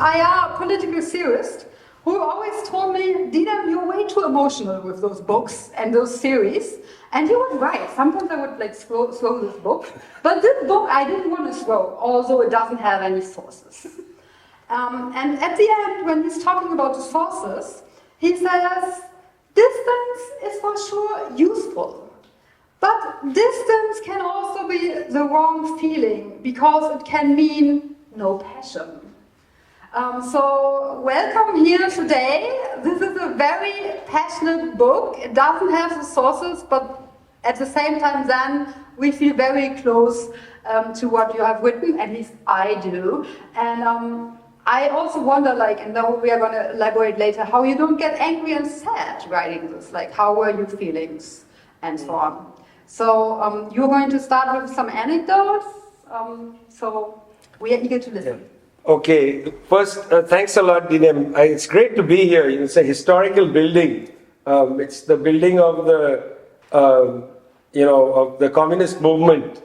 IR political theorist who always told me, Dina, you're way too emotional with those books and those series. And he was right. Sometimes I would like throw this book. But this book I didn't want to throw, although it doesn't have any sources. And at the end, when he's talking about the sources, he says, distance is for sure useful. But distance can also be the wrong feeling, because it can mean no passion. So welcome here today. This is a very passionate book. It doesn't have the sources, but at the same time then we feel very close to what you have written, at least I do. And I also wonder, like, and now we are going to elaborate later, how you don't get angry and sad writing this. Like, how were your feelings and so on. So you're going to start with some anecdotes. So we are eager to listen. Yeah. Okay, first, thanks a lot, Dinem. It's great to be here. It's a historical building. It's the building of the, of the communist movement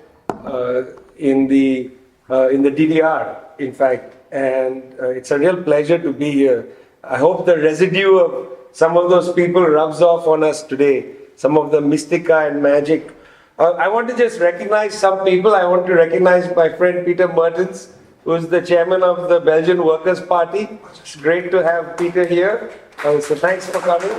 in the DDR, in fact. And it's a real pleasure to be here. I hope the residue of some of those people rubs off on us today. Some of the mystica and magic. I want to just recognize some people. I want to recognize my friend Peter Mertens, who's the chairman of the Belgian Workers' Party. It's great to have Peter here. So thanks for coming.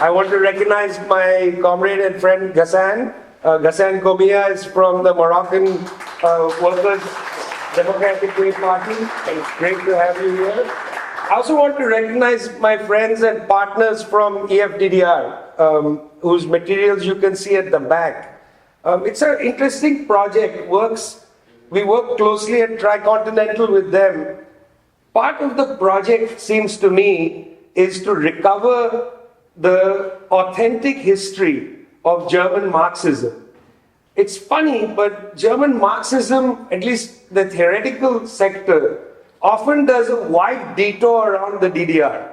I want to recognize my comrade and friend Ghassan. Ghassan Komia is from the Moroccan Workers' Democratic Way Party. It's great to have you here. I also want to recognize my friends and partners from EFDDR, whose materials you can see at the back. It's an interesting project. We work closely at Tricontinental with them. Part of the project, seems to me, is to recover the authentic history of German Marxism. It's funny, but German Marxism, at least the theoretical sector, often does a wide detour around the DDR.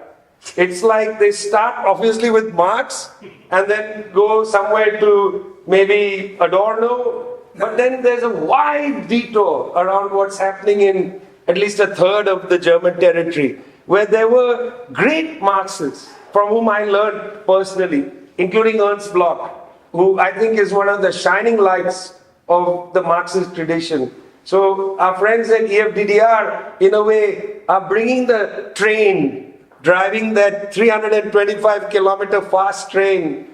It's like they start obviously with Marx and then go somewhere to maybe Adorno, but then there's a wide detour around what's happening in at least a third of the German territory, where there were great Marxists from whom I learned personally, including Ernst Bloch, who I think is one of the shining lights of the Marxist tradition. So our friends at EFDDR, in a way, are bringing the train, driving that 325-kilometer fast train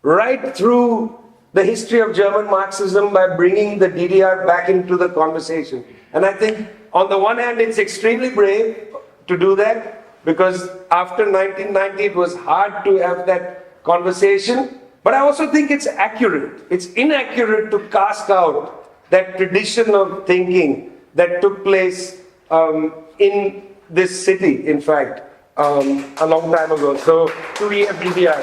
right through the history of German Marxism by bringing the DDR back into the conversation. And I think, on the one hand, it's extremely brave to do that, because after 1990, it was hard to have that conversation. But I also think it's accurate. It's inaccurate to cast out that tradition of thinking that took place in this city, in fact, a long time ago. So, to EFDDR.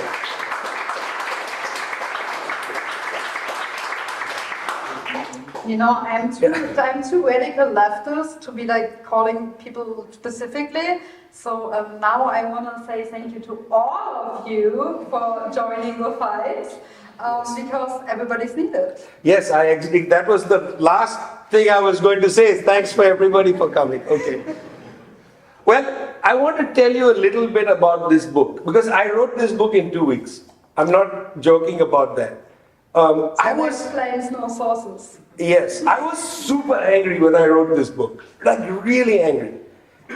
You know, I'm too radical leftist to be like calling people specifically. So now I want to say thank you to all of you for joining the fight, because everybody's needed. Yes, I agree. That was the last thing I was going to say. Thanks for everybody for coming. Okay. Well, I want to tell you a little bit about this book, because I wrote this book in 2 weeks. I'm not joking about that. I was explains no sources. Yes, I was super angry when I wrote this book, like really angry.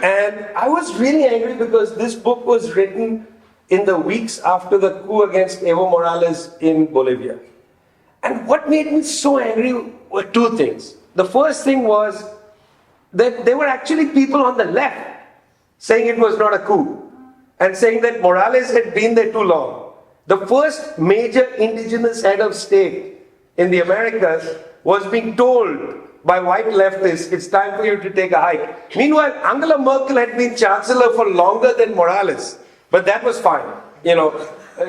And I was really angry because this book was written in the weeks after the coup against Evo Morales in Bolivia. And what made me so angry were two things. The first thing was that there were actually people on the left saying it was not a coup and saying that Morales had been there too long. The first major indigenous head of state in the Americas was being told by white leftists, it's time for you to take a hike. Meanwhile, Angela Merkel had been chancellor for longer than Morales, but that was fine.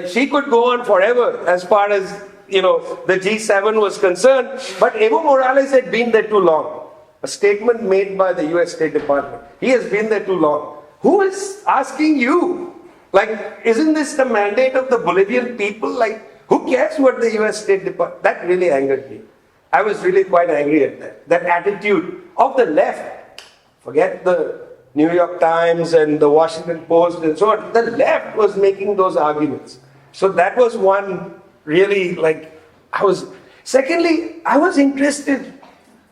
She could go on forever as far as, the G7 was concerned, but Evo Morales had been there too long. A statement made by the US State Department. He has been there too long. Who is asking you? Like, isn't this the mandate of the Bolivian people? Like, who cares what the US State Department? That really angered me. I was really quite angry at that attitude of the left. Forget the New York Times and the Washington Post and so on. The left was making those arguments. So that was one really secondly, I was interested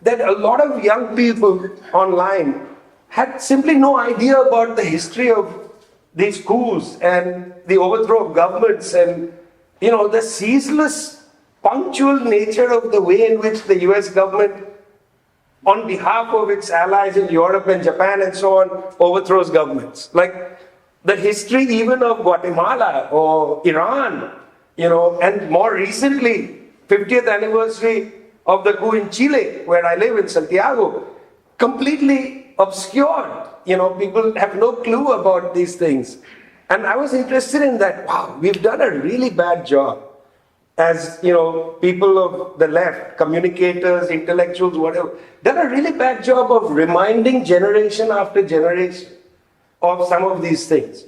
that a lot of young people online had simply no idea about the history of these coups and the overthrow of governments and, the ceaseless, punctual nature of the way in which the US government, on behalf of its allies in Europe and Japan and so on, overthrows governments. Like the history even of Guatemala or Iran, and more recently, 50th anniversary of the coup in Chile, where I live in Santiago, completely obscured. People have no clue about these things. And I was interested in that. Wow, we've done a really bad job as, people of the left, communicators, intellectuals, whatever, done a really bad job of reminding generation after generation of some of these things.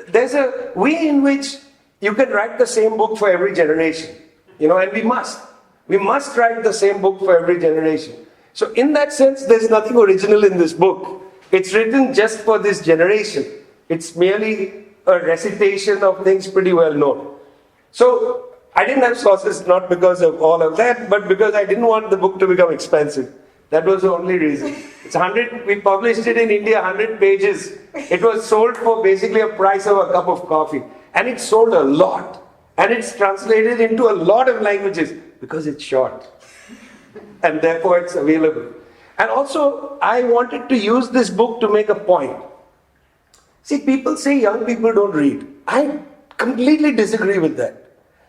There's a way in which you can write the same book for every generation, and we must. We must write the same book for every generation. So in that sense, there's nothing original in this book. It's written just for this generation. It's merely a recitation of things pretty well known. So I didn't have sources, not because of all of that, but because I didn't want the book to become expensive. That was the only reason. It's 100, we published it in India, 100 pages. It was sold for basically a price of a cup of coffee. And it sold a lot. And it's translated into a lot of languages because it's short. And therefore it's available. And also, I wanted to use this book to make a point. See, people say young people don't read. I completely disagree with that.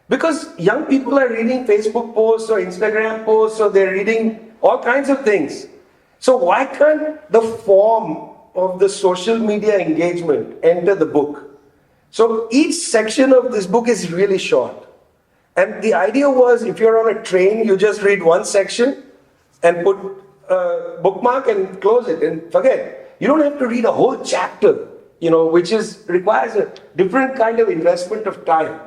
Because young people are reading Facebook posts or Instagram posts, or they're reading all kinds of things. So why can't the form of the social media engagement enter the book? So each section of this book is really short. And the idea was, if you're on a train, you just read one section and put a bookmark and close it and forget. You don't have to read a whole chapter, which requires a different kind of investment of time.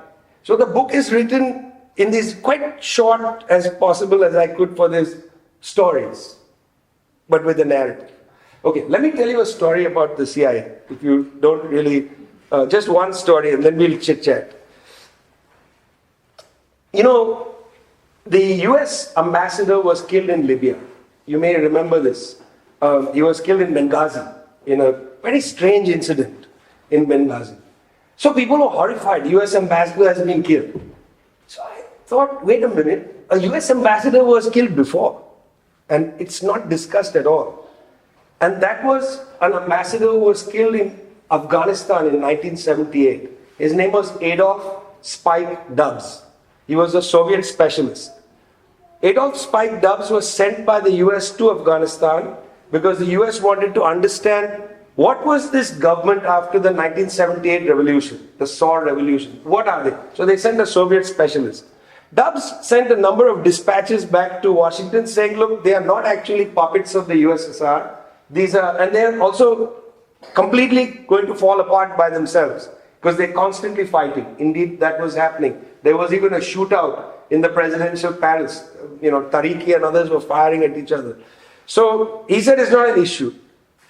So the book is written in these quite short as possible as I could for these stories, but with a narrative. Okay, let me tell you a story about the CIA, if you don't really, just one story and then we'll chit-chat. The US ambassador was killed in Libya. You may remember this. He was killed in Benghazi in a very strange incident in Benghazi. So people were horrified. US ambassador has been killed. So I thought, wait a minute, a US ambassador was killed before. And it's not discussed at all. And that was an ambassador who was killed in Afghanistan in 1978. His name was Adolf Spike Dubs. He was a Soviet specialist. Adolf Spike Dubs was sent by the US to Afghanistan because the US wanted to understand what was this government after the 1978 revolution, the SAR revolution. What are they? So they sent a Soviet specialist. Dubs sent a number of dispatches back to Washington saying, look, they are not actually puppets of the USSR. And they are also completely going to fall apart by themselves because they're constantly fighting. Indeed, that was happening. There was even a shootout in the presidential palace. Tariqi and others were firing at each other. So he said it's not an issue.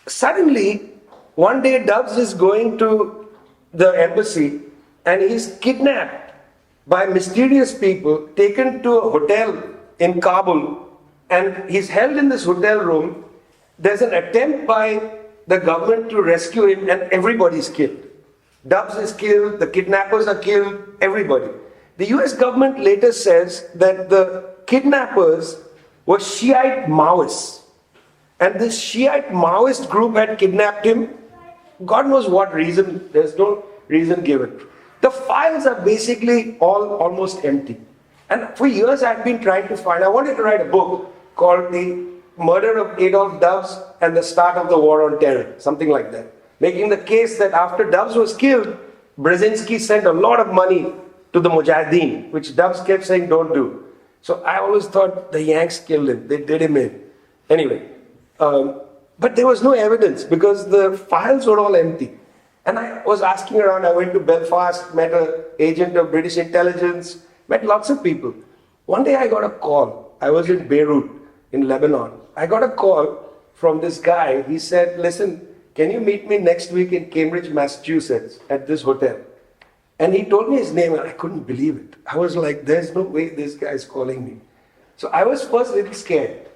Suddenly, one day Dubs is going to the embassy and he's kidnapped by mysterious people, taken to a hotel in Kabul, and he's held in this hotel room. There's an attempt by the government to rescue him and everybody's killed. Dubs is killed, the kidnappers are killed, everybody. The US government later says that the kidnappers were Shiite Maoists. And this Shiite Maoist group had kidnapped him. God knows what reason, there's no reason given. The files are basically all almost empty. And for years I've been trying to find, I wanted to write a book called The Murder of Adolf Dubs and the Start of the War on Terror, something like that. Making the case that after Dubs was killed, Brzezinski sent a lot of money to the Mujahideen, which Dubs kept saying don't do. So I always thought the Yanks killed him, they did him in. Anyway, but there was no evidence because the files were all empty. And I was asking around, I went to Belfast, met an agent of British intelligence, met lots of people. One day I got a call. I was in Beirut, in Lebanon. I got a call from this guy. He said, listen, can you meet me next week in Cambridge, Massachusetts at this hotel? And he told me his name and I couldn't believe it. I was like, there's no way this guy is calling me. So I was first a little scared.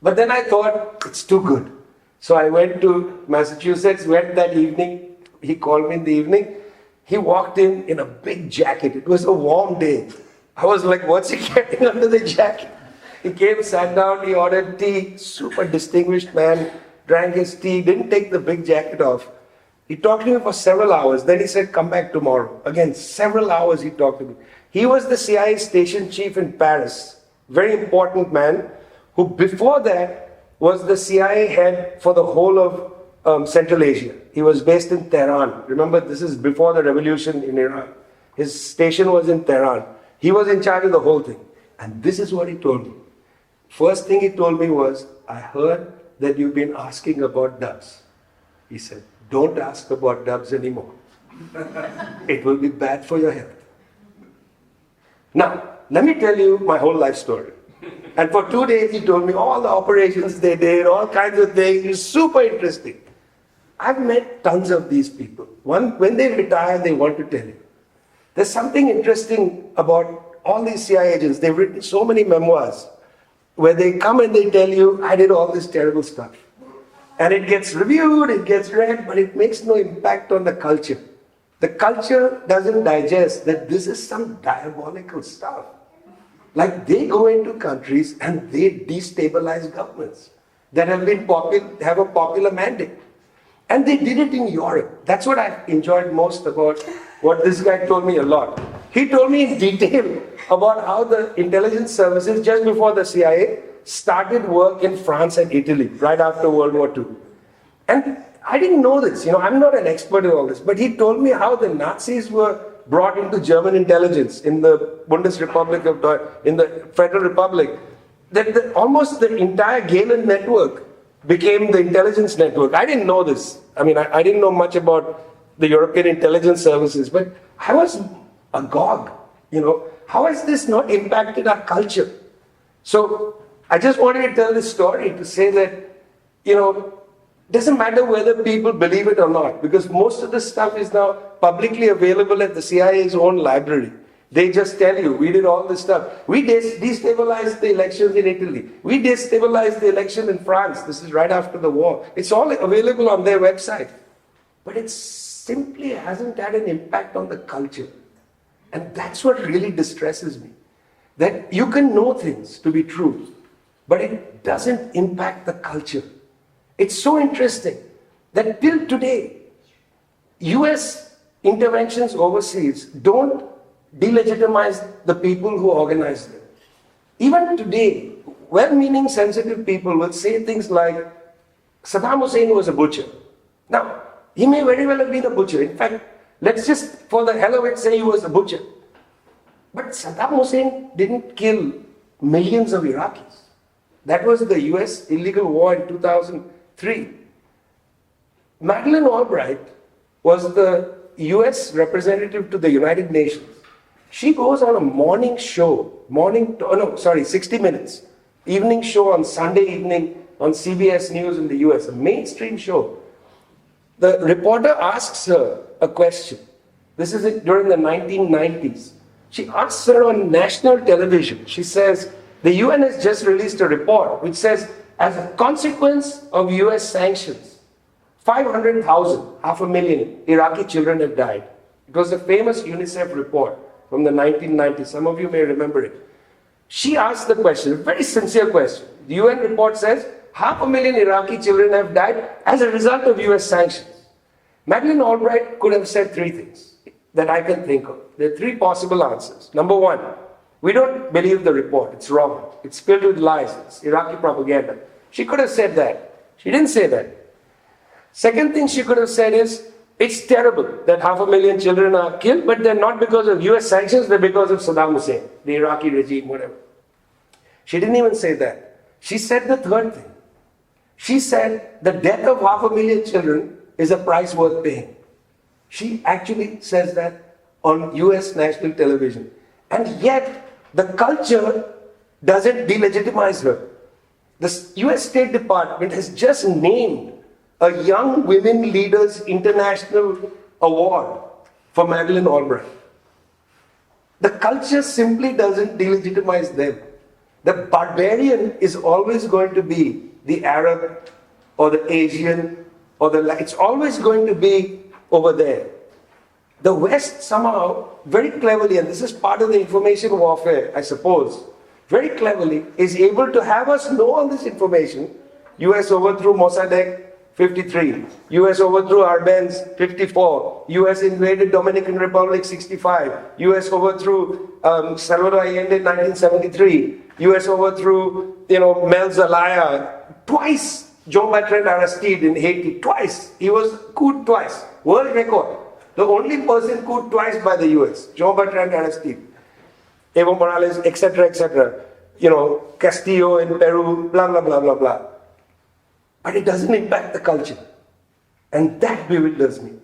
But then I thought, it's too good. So I went to Massachusetts, went that evening. He called me in the evening. He walked in a big jacket. It was a warm day. I was like, what's he getting under the jacket? He came, sat down, he ordered tea. Super distinguished man, drank his tea, didn't take the big jacket off. He talked to me for several hours. Then he said, come back tomorrow. Again, several hours he talked to me. He was the CIA station chief in Paris. Very important man, who before that was the CIA head for the whole of Central Asia. He was based in Tehran. Remember, this is before the revolution in Iran. His station was in Tehran. He was in charge of the whole thing. And this is what he told me. First thing he told me was, I heard that you've been asking about dubs. He said, don't ask about dubs anymore. It will be bad for your health. Now, let me tell you my whole life story. And for 2 days he told me all the operations they did, all kinds of things. It was super interesting. I've met tons of these people. When they retire, they want to tell you. There's something interesting about all these CIA agents. They've written so many memoirs where they come and they tell you, I did all this terrible stuff. And it gets reviewed, it gets read, but it makes no impact on the culture. The culture doesn't digest that this is some diabolical stuff. Like they go into countries and they destabilize governments that have a popular mandate. And they did it in Europe. That's what I enjoyed most about what this guy told me a lot. He told me in detail about how the intelligence services, just before the CIA, started work in France and Italy, right after World War II. And I didn't know this, I'm not an expert in all this, but he told me how the Nazis were brought into German intelligence in the Bundesrepublik in the Federal Republic. That almost the entire Gehlen network became the intelligence network. I didn't know this. I didn't know much about the European intelligence services, but I was agog. How has this not impacted our culture? So I just wanted to tell this story to say that, doesn't matter whether people believe it or not, because most of the stuff is now publicly available at the CIA's own library. They just tell you, we did all this stuff. We destabilized the elections in Italy. We destabilized the election in France. This is right after the war. It's all available on their website. But it simply hasn't had an impact on the culture. And that's what really distresses me. That you can know things to be true, but it doesn't impact the culture. It's so interesting that till today, US interventions overseas don't delegitimize the people who organize them. Even today, well-meaning, sensitive people will say things like, Saddam Hussein was a butcher. Now, he may very well have been a butcher. In fact, let's just, for the hell of it, say he was a butcher. But Saddam Hussein didn't kill millions of Iraqis. That was the US illegal war in 2003. Madeleine Albright was the US representative to the United Nations. She goes on a morning show, 60 Minutes, evening show on Sunday evening on CBS News in the US, a mainstream show. The reporter asks her a question. This is during the 1990s. She asks her on national television. She says, the UN has just released a report which says, as a consequence of US sanctions, 500,000, 500,000 Iraqi children have died. It was a famous UNICEF report from the 1990s. Some of you may remember it. She asked the question, a very sincere question. The UN report says, 500,000 Iraqi children have died as a result of US sanctions. Madeleine Albright could have said three things that I can think of. There are three possible answers. Number one, we don't believe the report. It's wrong. It's filled with lies. It's Iraqi propaganda. She could have said that. She didn't say that. Second thing she could have said is, it's terrible that 500,000 children are killed, but they're not because of US sanctions, they're because of Saddam Hussein, the Iraqi regime, whatever. She didn't even say that. She said the third thing. She said the death of 500,000 children is a price worth paying. She actually says that on US national television. And yet, the culture doesn't delegitimize her. The US State Department has just named a Young Women Leaders International Award for Madeleine Albright. The culture simply doesn't delegitimize them. The barbarian is always going to be the Arab or the Asian or it's always going to be over there. The West somehow, very cleverly, and this is part of the information warfare, I suppose, very cleverly is able to have us know all this information. US overthrew Mossadegh 53, US overthrew Arbenz 54, US invaded Dominican Republic 65, US overthrew Salvador Allende in 1973, US overthrew Mel Zelaya twice. Jean Bertrand Aristide in Haiti twice. He was couped twice. World record. The only person couped twice by the US. Jean Bertrand Aristide. Evo Morales, etc., etc. Castillo in Peru, blah, blah, blah, blah, blah. But it doesn't impact the culture. And that bewilders me.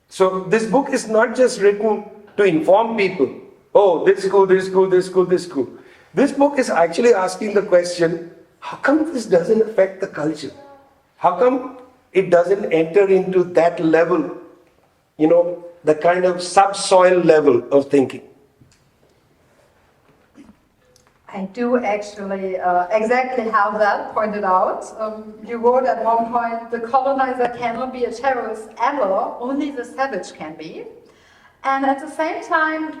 So this book is not just written to inform people, oh, this school, this school, this school, this school. This book is actually asking the question, how come this doesn't affect the culture? How come it doesn't enter into that level, the kind of subsoil level of thinking? I do actually exactly have that pointed out. You wrote at one point, the colonizer cannot be a terrorist ever, only the savage can be. And at the same time,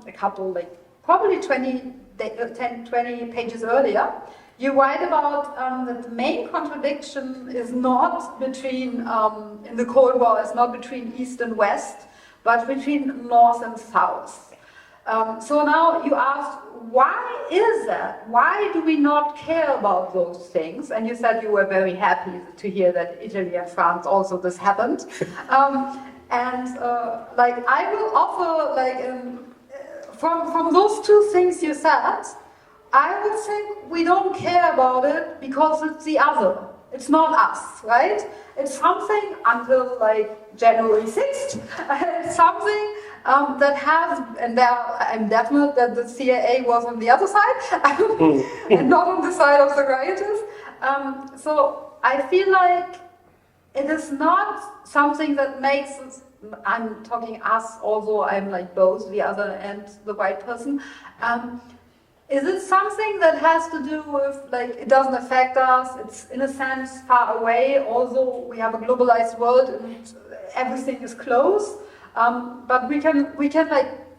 a couple, probably 10, 20 pages earlier, you write about that the main contradiction is not between, in the Cold War, is not between East and West, but between North and South. So now you asked, why is that? Why do we not care about those things? And you said you were very happy to hear that Italy and France also this happened. I will offer, from those two things you said, I would think we don't care about it because it's the other. It's not us, right? It's something until January 6th. It's something that has, and I'm definite that the CIA was on the other side and not on the side of the rioters. So I feel like it is not something that makes us, I'm talking us, although I'm both the other and the white person. Is it something that has to do with, it doesn't affect us, it's in a sense far away, although we have a globalized world and everything is close, but we can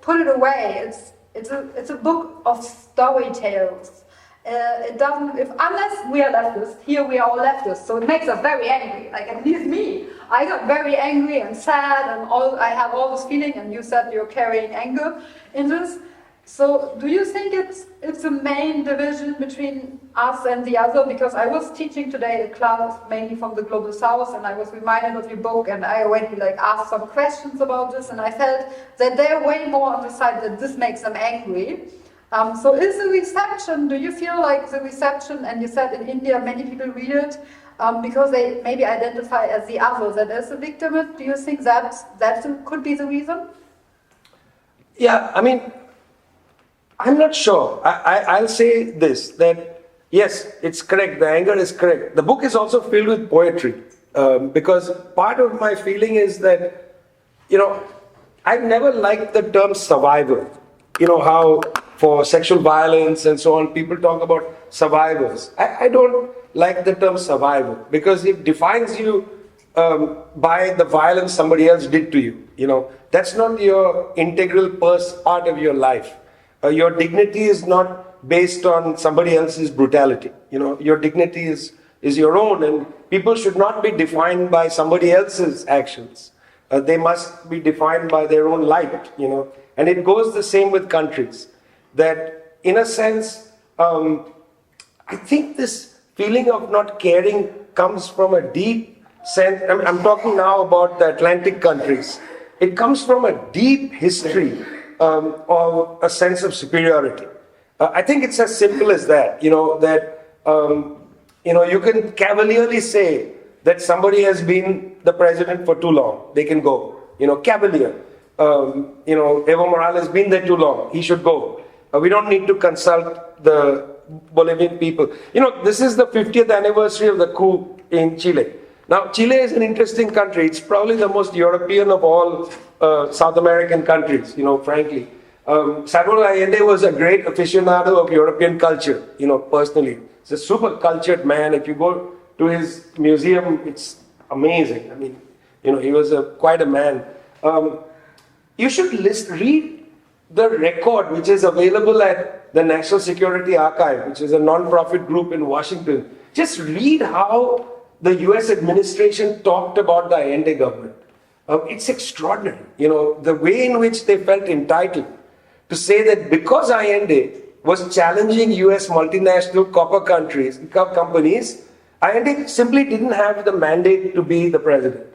put it away. It's a book of story tales. It doesn't, unless we are leftists, here we are all leftists, so it makes us very angry, at least me. I got very angry and sad and I have all this feeling, and you said you're carrying anger in this. So do you think it's a main division between us and the other? Because I was teaching today a class mainly from the Global South, and I was reminded of your book, and I already asked some questions about this, and I felt that they're way more on the side that this makes them angry. So is the reception, do you feel like the reception, and you said in India many people read it because they maybe identify as the other, that as a victim, do you think that could be the reason? Yeah, I'm not sure. I'll say this, that yes, it's correct, the anger is correct. The book is also filled with poetry, because part of my feeling is that, I've never liked the term survivor. How for sexual violence and so on, people talk about survivors. I don't like the term survivor, because it defines you by the violence somebody else did to you. That's not your integral part of your life. Your dignity is not based on somebody else's brutality. Your dignity is your own, and people should not be defined by somebody else's actions. They must be defined by their own light, And it goes the same with countries. That, in a sense, I think this feeling of not caring comes from a deep sense. I'm talking now about the Atlantic countries. It comes from a deep history of a sense of superiority. I think it's as simple as that, you can cavalierly say that somebody has been the president for too long. They can go, cavalier. Evo Morales has been there too long. He should go. We don't need to consult the Bolivian people. You know, this is the 50th anniversary of the coup in Chile. Now, Chile is an interesting country. It's probably the most European of all South American countries, you know, frankly. Salvador Allende was a great aficionado of European culture, you know, personally. He's a super cultured man. If you go to his museum, it's amazing. I mean, you know, he was quite a man. You should read the record which is available at the National Security Archive, which is a non-profit group in Washington. Just read how the US administration talked about the Allende government. It's extraordinary, you know, the way in which they felt entitled to say that because Allende was challenging US multinational copper companies, Allende simply didn't have the mandate to be the president.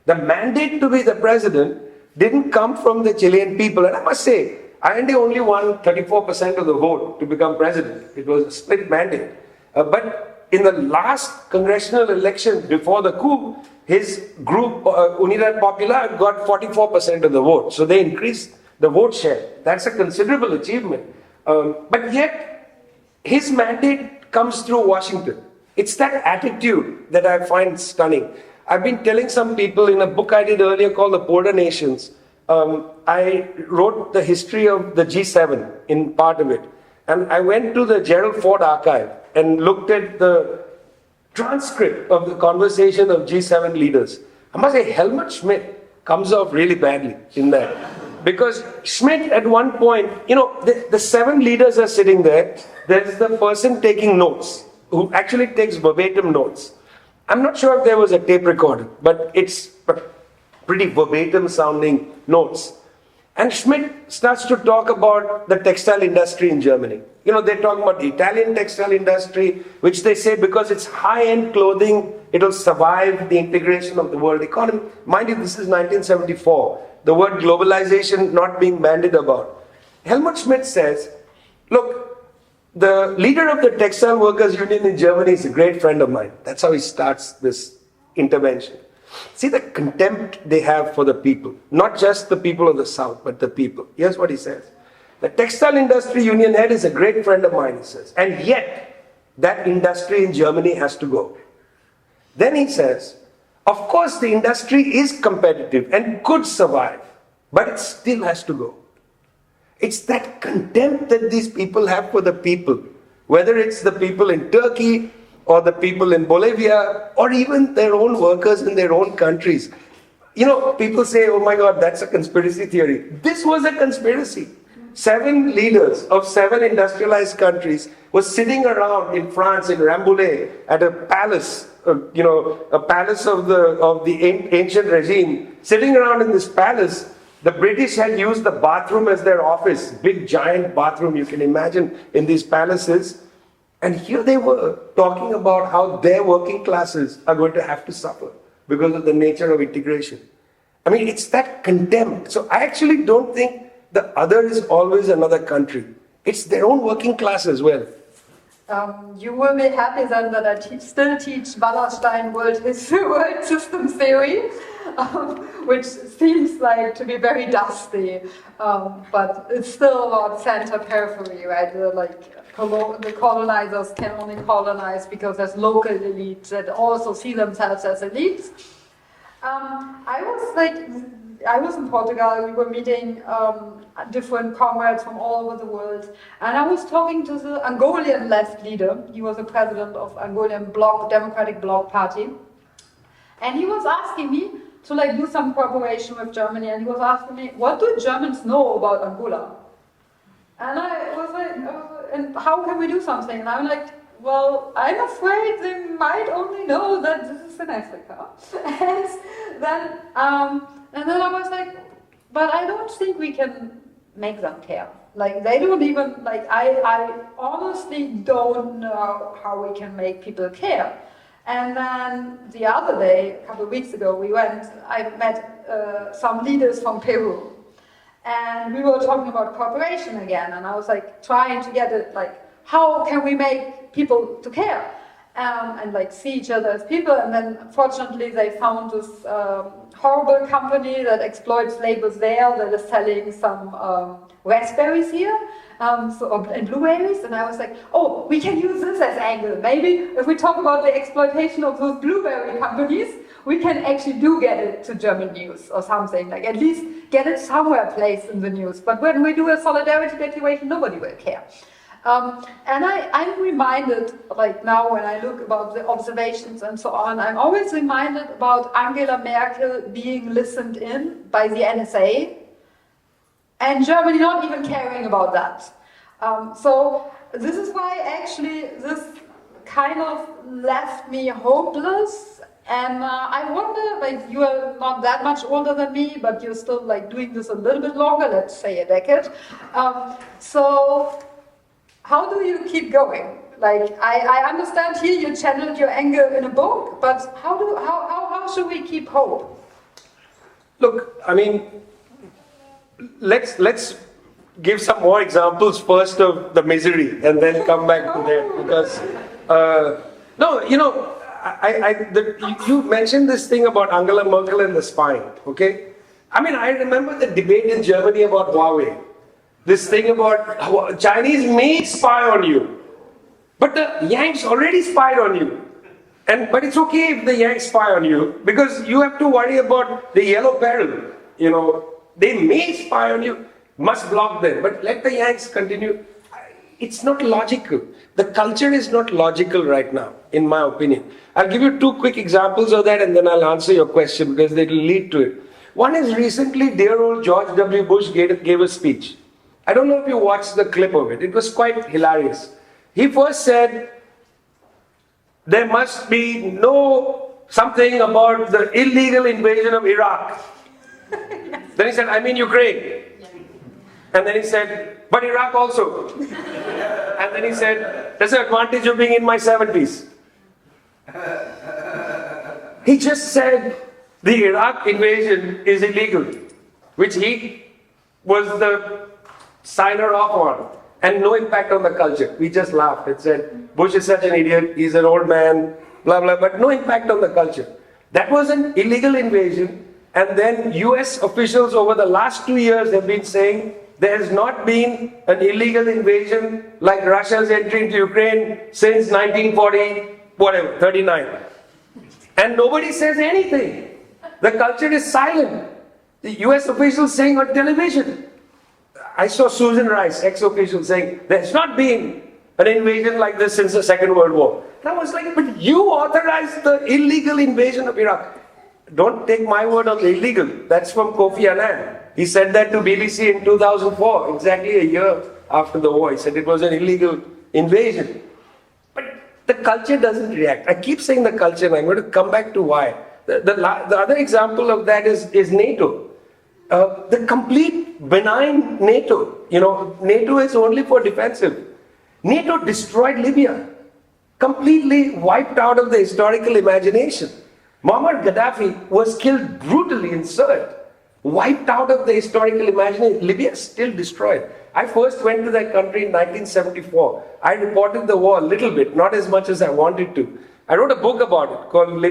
The mandate to be the president didn't come from the Chilean people. And I must say, Allende only won 34% of the vote to become president. It was a split mandate. But in the last congressional election before the coup, his group, Unidad Popular, got 44% of the vote. So they increased the vote share. That's a considerable achievement. But yet, his mandate comes through Washington. It's that attitude that I find stunning. I've been telling some people in a book I did earlier called The Border Nations, I wrote the history of the G7 in part of it. And I went to the Gerald Ford archive and looked at the transcript of the conversation of G7 leaders. I must say, Helmut Schmidt comes off really badly in that. Because Schmidt, at one point, you know, the 7 leaders are sitting there. There's the person taking notes, who actually takes verbatim notes. I'm not sure if there was a tape recorder, but it's pretty verbatim sounding notes. And Schmidt starts to talk about the textile industry in Germany. You know, they're talking about the Italian textile industry, which they say because it's high-end clothing, it'll survive the integration of the world economy. Mind you, this is 1974. The word globalization not being bandied about. Helmut Schmidt says, look, the leader of the Textile Workers Union in Germany is a great friend of mine. That's how he starts this intervention. See the contempt they have for the people. Not just the people of the South, but the people. Here's what he says. The Textile Industry Union head is a great friend of mine, he says. And yet, that industry in Germany has to go. Then he says, of course the industry is competitive and could survive, but it still has to go. It's that contempt that these people have for the people, whether it's the people in Turkey or the people in Bolivia or even their own workers in their own countries. You know, people say, oh my God, that's a conspiracy theory. This was a conspiracy. 7 leaders of 7 industrialized countries were sitting around in France, in Rambouillet, at a palace, a palace of the ancient regime, sitting around in this palace. The British had used the bathroom as their office, big giant bathroom you can imagine in these palaces. And here they were talking about how their working classes are going to have to suffer because of the nature of integration. I mean, it's that contempt. So I actually don't think the other is always another country. It's their own working class as well. You will be happy then that I still teach Wallerstein world systems theory, which seems like to be very dusty, but it's still about center periphery, right? The colonizers can only colonize because there's local elites that also see themselves as elites. I was in Portugal, we were meeting different comrades from all over the world, and I was talking to the Angolan left leader. He was the president of Angolan Democratic Bloc Party, and he was asking me to do some cooperation with Germany, and he was asking me, what do Germans know about Angola? And I was like, and how can we do something? And I'm like, well, I'm afraid they might only know that this is in Africa. And then I was like, but I don't think we can make them care. They don't even, I honestly don't know how we can make people care. And then the other day, a couple of weeks ago, I met some leaders from Peru. And we were talking about cooperation again. And I was trying to get it, how can we make people to care? And see each other as people. And then fortunately they found this horrible company that exploits labels there that is selling some raspberries here. and blueberries, and I was like, oh, we can use this as angle. Maybe if we talk about the exploitation of those blueberry companies, we can actually get it to German news or something, like at least get it somewhere placed in the news. But when we do a solidarity declaration, nobody will care. And I'm reminded, like now when I look about the observations and so on, I'm always reminded about Angela Merkel being listened in by the NSA and Germany not even caring about that. So this is why actually this kind of left me hopeless. And I wonder, like, you are not that much older than me, but you're still like doing this a little bit longer, let's say a decade. So how do you keep going? Like, I understand here you channeled your anger in a book, but how should we keep hope? Look, I mean, let's give some more examples first of the misery and then come back to that, because no, you know, you mentioned this thing about Angela Merkel and the spying, okay? I mean, I remember the debate in Germany about Huawei. This thing about Chinese may spy on you, but the Yanks already spied on you. But it's okay if the Yanks spy on you, because you have to worry about the yellow peril. You know, they may spy on you, must block them, but let the Yanks continue. It's not logical. The culture is not logical right now, in my opinion. I'll give you two quick examples of that and then I'll answer your question because they will lead to it. One is recently, dear old George W. Bush gave a speech. I don't know if you watched the clip of it. It was quite hilarious. He first said, there must be something about the illegal invasion of Iraq. Then he said, I mean Ukraine. And then he said, but Iraq also. And then he said, there's an advantage of being in my 70s. He just said the Iraq invasion is illegal, which he was the signer off on, and no impact on the culture. We just laughed and said, Bush is such an idiot, he's an old man, blah, blah, but no impact on the culture. That was an illegal invasion, and then US officials over the last 2 years have been saying there has not been an illegal invasion like Russia's entry into Ukraine since 1940, 39. And nobody says anything. The culture is silent. The US officials saying on television. I saw Susan Rice, ex-official, saying there's not been an invasion like this since the Second World War. And I was like, but you authorized the illegal invasion of Iraq. Don't take my word on the illegal. That's from Kofi Annan. He said that to BBC in 2004, exactly a year after the war. He said it was an illegal invasion. But the culture doesn't react. I keep saying the culture, and I'm going to come back to why. The other example of that is NATO. The complete benign NATO. You know, NATO is only for defensive. NATO destroyed Libya. Completely wiped out of the historical imagination. Muammar Gaddafi was killed brutally in Sirte. Wiped out of the historical imagination. Libya is still destroyed. I first went to that country in 1974. I reported the war a little bit, not as much as I wanted to. I wrote a book about it called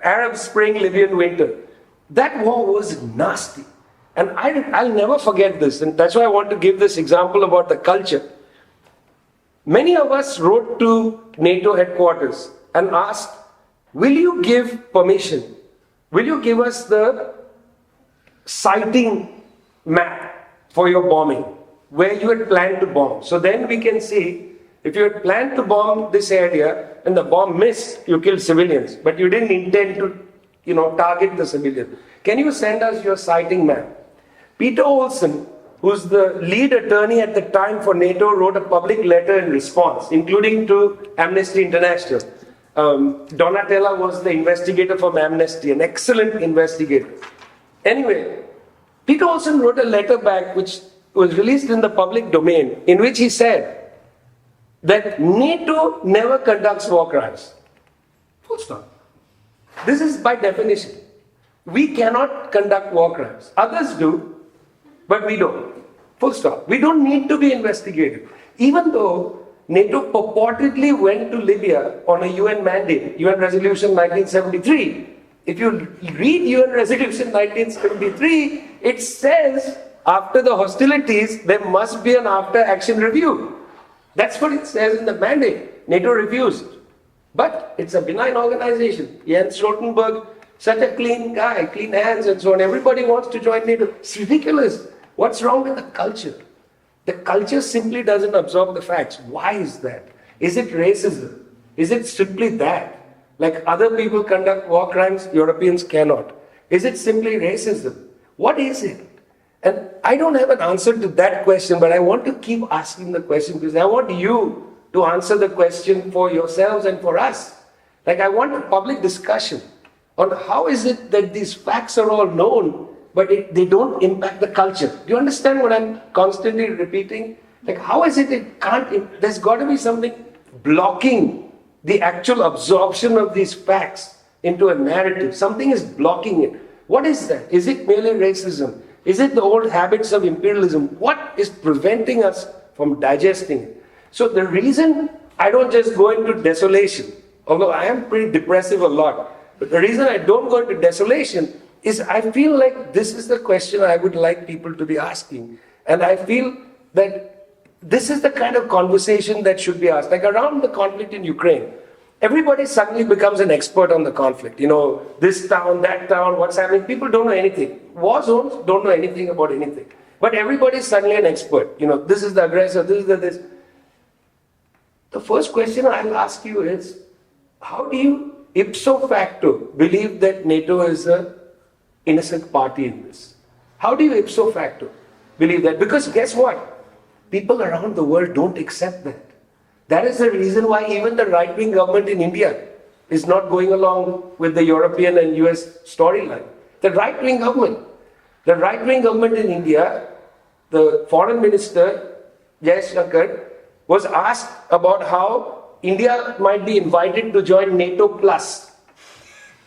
Arab Spring, Libyan Winter. That war was nasty. And I'll never forget this. And that's why I want to give this example about the culture. Many of us wrote to NATO headquarters and asked, will you give permission? Will you give us the sighting map for your bombing, where you had planned to bomb? So then we can see, if you had planned to bomb this area and the bomb missed, you killed civilians, but you didn't intend to, target the civilian. Can you send us your sighting map? Peter Olsen, who's the lead attorney at the time for NATO, wrote a public letter in response, including to Amnesty International. Donatella was the investigator from Amnesty, an excellent investigator. Anyway, Peter Olsen wrote a letter back which was released in the public domain, in which he said that NATO never conducts war crimes. Full stop. This is by definition. We cannot conduct war crimes. Others do, but we don't. Full stop. We don't need to be investigated. Even though NATO purportedly went to Libya on a UN mandate, UN Resolution 1973. If you read UN Resolution 1973, it says after the hostilities, there must be an after-action review. That's what it says in the mandate. NATO refused. But it's a benign organization. Jens Stoltenberg, such a clean guy, clean hands and so on. Everybody wants to join NATO. It's ridiculous. What's wrong with the culture? The culture simply doesn't absorb the facts. Why is that? Is it racism? Is it simply that? Like other people conduct war crimes, Europeans cannot. Is it simply racism? What is it? And I don't have an answer to that question, but I want to keep asking the question because I want you to answer the question for yourselves and for us. Like I want a public discussion on how is it that these facts are all known, but they don't impact the culture. Do you understand what I'm constantly repeating? Like how is it can't, there's got to be something blocking the actual absorption of these facts into a narrative. Something is blocking it. What is that? Is it merely racism? Is it the old habits of imperialism? What is preventing us from digesting it? So the reason I don't just go into desolation, although I am pretty depressive a lot, but the reason I don't go into desolation is I feel like this is the question I would like people to be asking. And I feel that this is the kind of conversation that should be asked. Like around the conflict in Ukraine, everybody suddenly becomes an expert on the conflict. You know, this town, that town, what's happening. People don't know anything. War zones don't know anything about anything. But everybody's suddenly an expert. You know, this is the aggressor, this is the this. The first question I'll ask you is, how do you ipso facto believe that NATO is an innocent party in this? How do you ipso facto believe that? Because guess what? People around the world don't accept that. That is the reason why even the right-wing government in India is not going along with the European and US storyline. The right-wing government in India, the foreign minister, Jaishankar, was asked about how India might be invited to join NATO Plus.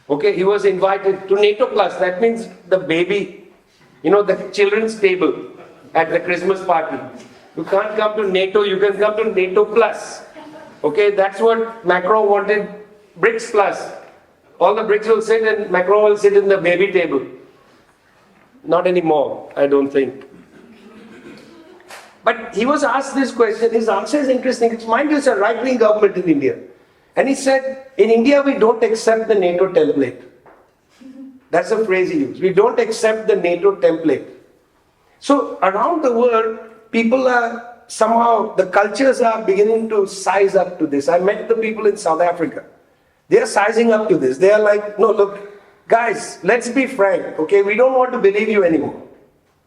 Okay, he was invited to NATO Plus. That means the baby, you know, the children's table at the Christmas party. You can't come to NATO, you can come to NATO Plus. Okay, that's what Macron wanted, BRICS Plus. All the BRICS will sit and Macron will sit in the baby table. Not anymore, I don't think. But he was asked this question, his answer is interesting. Mind you, it's a right-wing government in India. And he said, in India we don't accept the NATO template. That's the phrase he used. We don't accept the NATO template. So around the world, people are somehow, the cultures are beginning to size up to this. I met the people in South Africa. They are sizing up to this. They are like, no, look, guys, let's be frank, okay? We don't want to believe you anymore.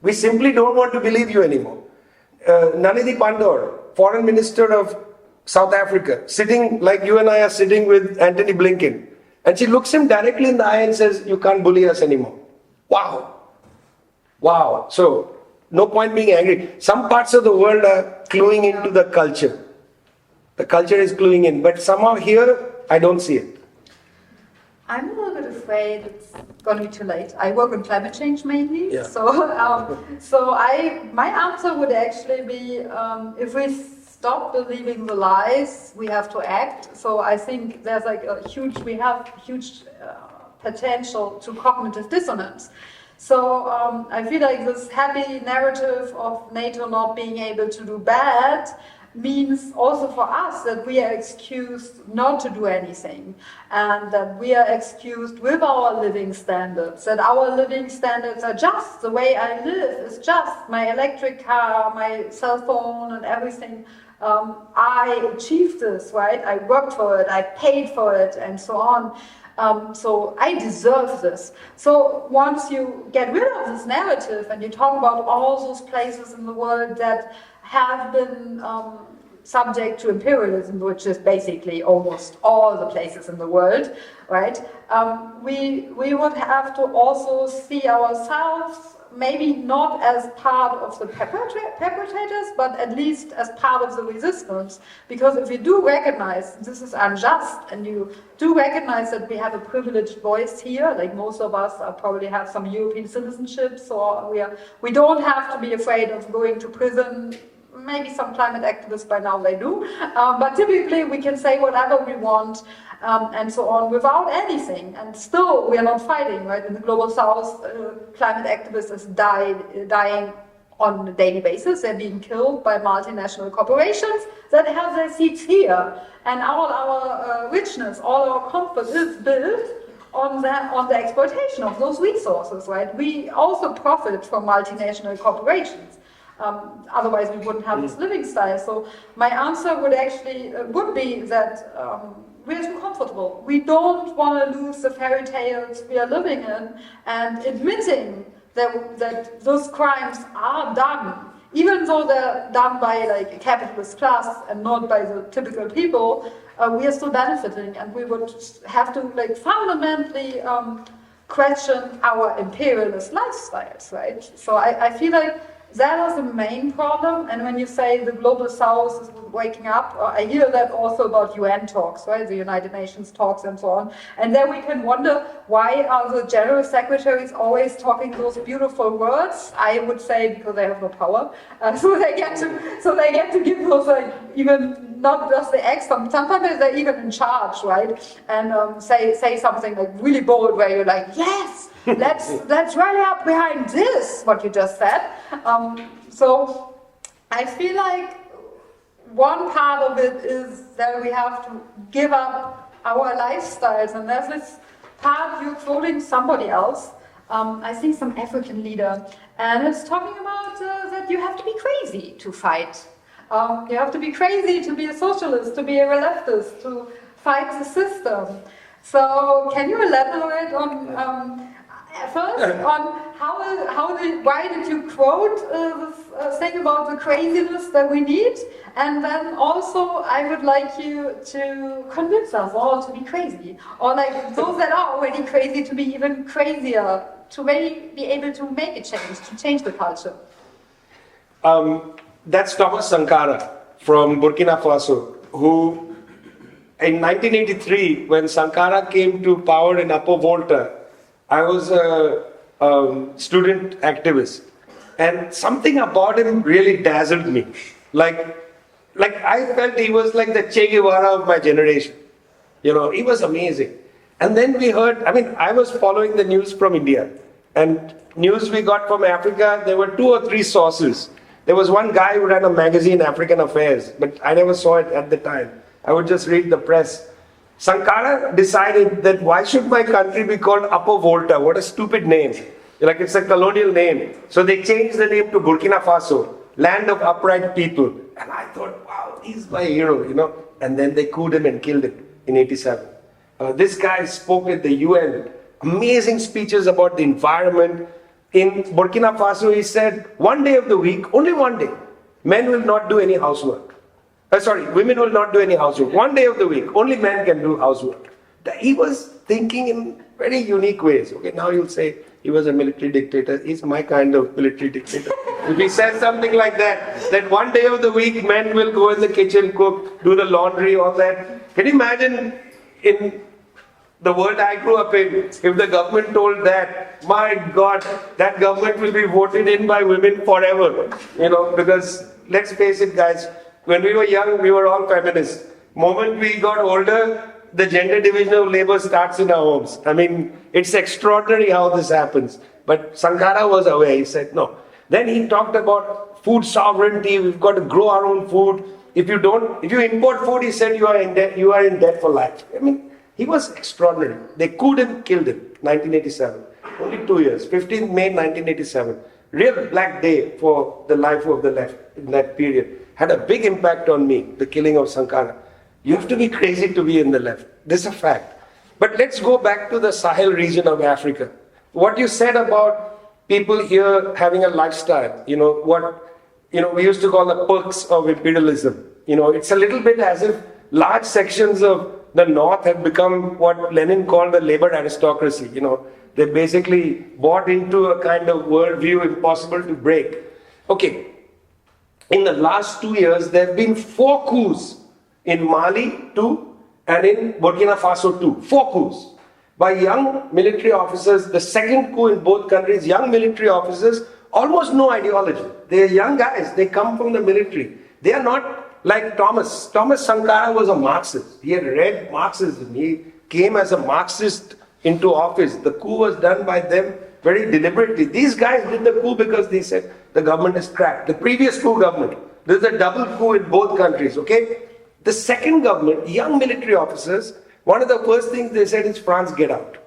We simply don't want to believe you anymore. Naledi Pandor, Foreign Minister of South Africa, sitting like you and I are sitting with Antony Blinken. And she looks him directly in the eye and says, you can't bully us anymore. Wow. Wow. So, no point being angry. Some parts of the world are cluing into the culture. The culture is cluing in. But somehow here, I don't see it. I'm a little bit afraid it's going to be too late. I work on climate change mainly. Yeah. My answer would actually be, if we stop believing the lies, we have to act. So I think there's like we have huge potential to cognitive dissonance. So I feel like this happy narrative of NATO not being able to do bad means also for us that we are excused not to do anything, and that we are excused with our living standards, that our living standards are just the way I live, is just my electric car, my cell phone and everything. I achieved this, right? I worked for it, I paid for it, and so on. So I deserve this. So once you get rid of this narrative and you talk about all those places in the world that have been subject to imperialism, which is basically almost all the places in the world, right? We would have to also see ourselves maybe not as part of the perpetrators, but at least as part of the resistance. Because if you do recognize this is unjust, and you do recognize that we have a privileged voice here, like most of us probably have some European citizenship, so we don't have to be afraid of going to prison. Maybe some climate activists by now they do, but typically we can say whatever we want and so on without anything, and still we are not fighting, right? In the global south, climate activists is dying on a daily basis. They're being killed by multinational corporations that have their seats here. And all our richness, all our comfort is built on the exploitation of those resources, right? We also profit from multinational corporations. Otherwise, we wouldn't have this living style. So my answer would be that we're too comfortable. We don't want to lose the fairy tales we are living in, and admitting that those crimes are done, even though they're done by like a capitalist class and not by the typical people, we are still benefiting, and we would have to like fundamentally question our imperialist lifestyles, right? So I feel like that is the main problem. And when you say the global south is waking up, I hear that also about UN talks, right? The United Nations talks and so on. And then we can wonder, why are the general secretaries always talking those beautiful words? I would say because they have no power. So they get to give those like even not just the X, sometimes they're even in charge, right? And say something like really bold where you're like, yes, let's rally up behind this, what you just said. So I feel like one part of it is that we have to give up our lifestyles, and there's this part you're quoting somebody else, I think some African leader, and it's talking about that you have to be crazy to fight. You have to be crazy to be a socialist, to be a leftist, to fight the system. So can you elaborate on first on why did you quote this thing about the craziness that we need, and then also I would like you to convince us all to be crazy, or like those that are already crazy to be even crazier, to really be able to make a change, to change the culture. That's Thomas Sankara from Burkina Faso, who in 1983, when Sankara came to power in Upper Volta, I was a student activist, and something about him really dazzled me. Like I felt he was like the Che Guevara of my generation. You know, he was amazing. And then we heard, I was following the news from India, and news we got from Africa, there were 2 or 3 sources. There was one guy who ran a magazine, African Affairs, but I never saw it at the time. I would just read the press. Sankara decided that why should my country be called Upper Volta? What a stupid name. Like it's a colonial name. So they changed the name to Burkina Faso, land of upright people. And I thought, wow, he's my hero, you know. And then they couped him and killed him in 87. This guy spoke at the UN, amazing speeches about the environment. In Burkina Faso, he said, one day of the week, only one day, men will not do any housework. Women will not do any housework. One day of the week, only men can do housework. He was thinking in very unique ways. Okay, now you'll say he was a military dictator. He's my kind of military dictator. If he says something like that one day of the week, men will go in the kitchen, cook, do the laundry, all that. Can you imagine in the world I grew up in, if the government told that, my God, that government will be voted in by women forever. You know, because let's face it, guys, when we were young, we were all feminists. Moment we got older, the gender division of labor starts in our homes. It's extraordinary how this happens. But Sankara was aware. He said, no. Then he talked about food sovereignty. We've got to grow our own food. If you import food, he said, you are in debt for life. He was extraordinary. They couped him, killed him, 1987. Only 2 years, 15th May 1987. Real black day for the life of the left in that period. Had a big impact on me, the killing of Sankara. You have to be crazy to be in the left. This is a fact. But let's go back to the Sahel region of Africa. What you said about people here having a lifestyle, we used to call the perks of imperialism. It's a little bit as if large sections of the North have become what Lenin called the labor aristocracy. They basically bought into a kind of worldview impossible to break. Okay, in the last 2 years, there have been 4 coups in Mali 2 and in Burkina Faso 2. 4 coups by young military officers. The second coup in both countries, young military officers, almost no ideology. They are young guys. They come from the military. They are not like Thomas. Thomas Sankara was a Marxist. He had read Marxism. He came as a Marxist into office. The coup was done by them very deliberately. These guys did the coup because they said the government is cracked. The previous coup government, there's a double coup in both countries, okay? The second government, young military officers, one of the first things they said is, France, get out.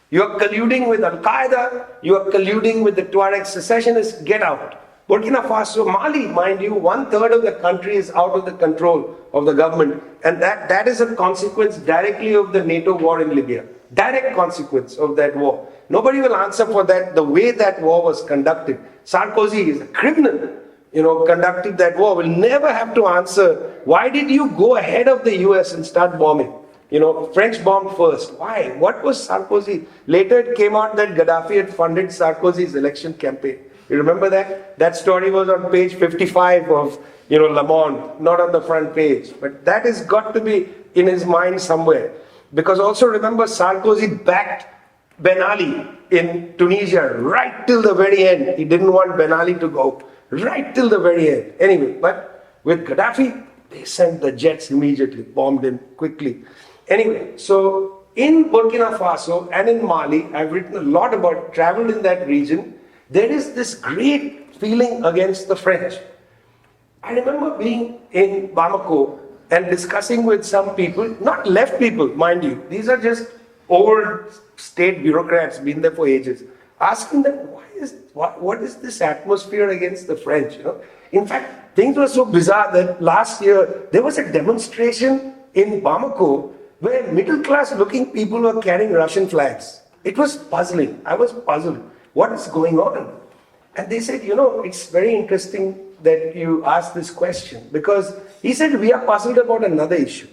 You are colluding with Al-Qaeda, you are colluding with the Tuareg secessionists, get out. Burkina Faso, Mali, mind you, 1/3 of the country is out of the control of the government. And that is a consequence directly of the NATO war in Libya. Direct consequence of that war. Nobody will answer for that, the way that war was conducted. Sarkozy is a criminal, conducted that war. Will never have to answer, why did you go ahead of the US and start bombing? French bombed first. Why? What was Sarkozy? Later it came out that Gaddafi had funded Sarkozy's election campaign. You remember that? That story was on page 55 of, Le Monde, not on the front page. But that has got to be in his mind somewhere. Because also remember, Sarkozy backed Ben Ali in Tunisia right till the very end. He didn't want Ben Ali to go right till the very end. Anyway, but with Gaddafi, they sent the jets immediately, bombed him quickly. Anyway, so in Burkina Faso and in Mali, I've written a lot about, traveled in that region. There is this great feeling against the French. I remember being in Bamako and discussing with some people, not left people, mind you. These are just old state bureaucrats, been there for ages. Asking them, what is this atmosphere against the French? In fact, things were so bizarre that last year there was a demonstration in Bamako where middle-class looking people were carrying Russian flags. It was puzzling. I was puzzled. What is going on? And they said, it's very interesting that you asked this question, because he said, we are puzzled about another issue.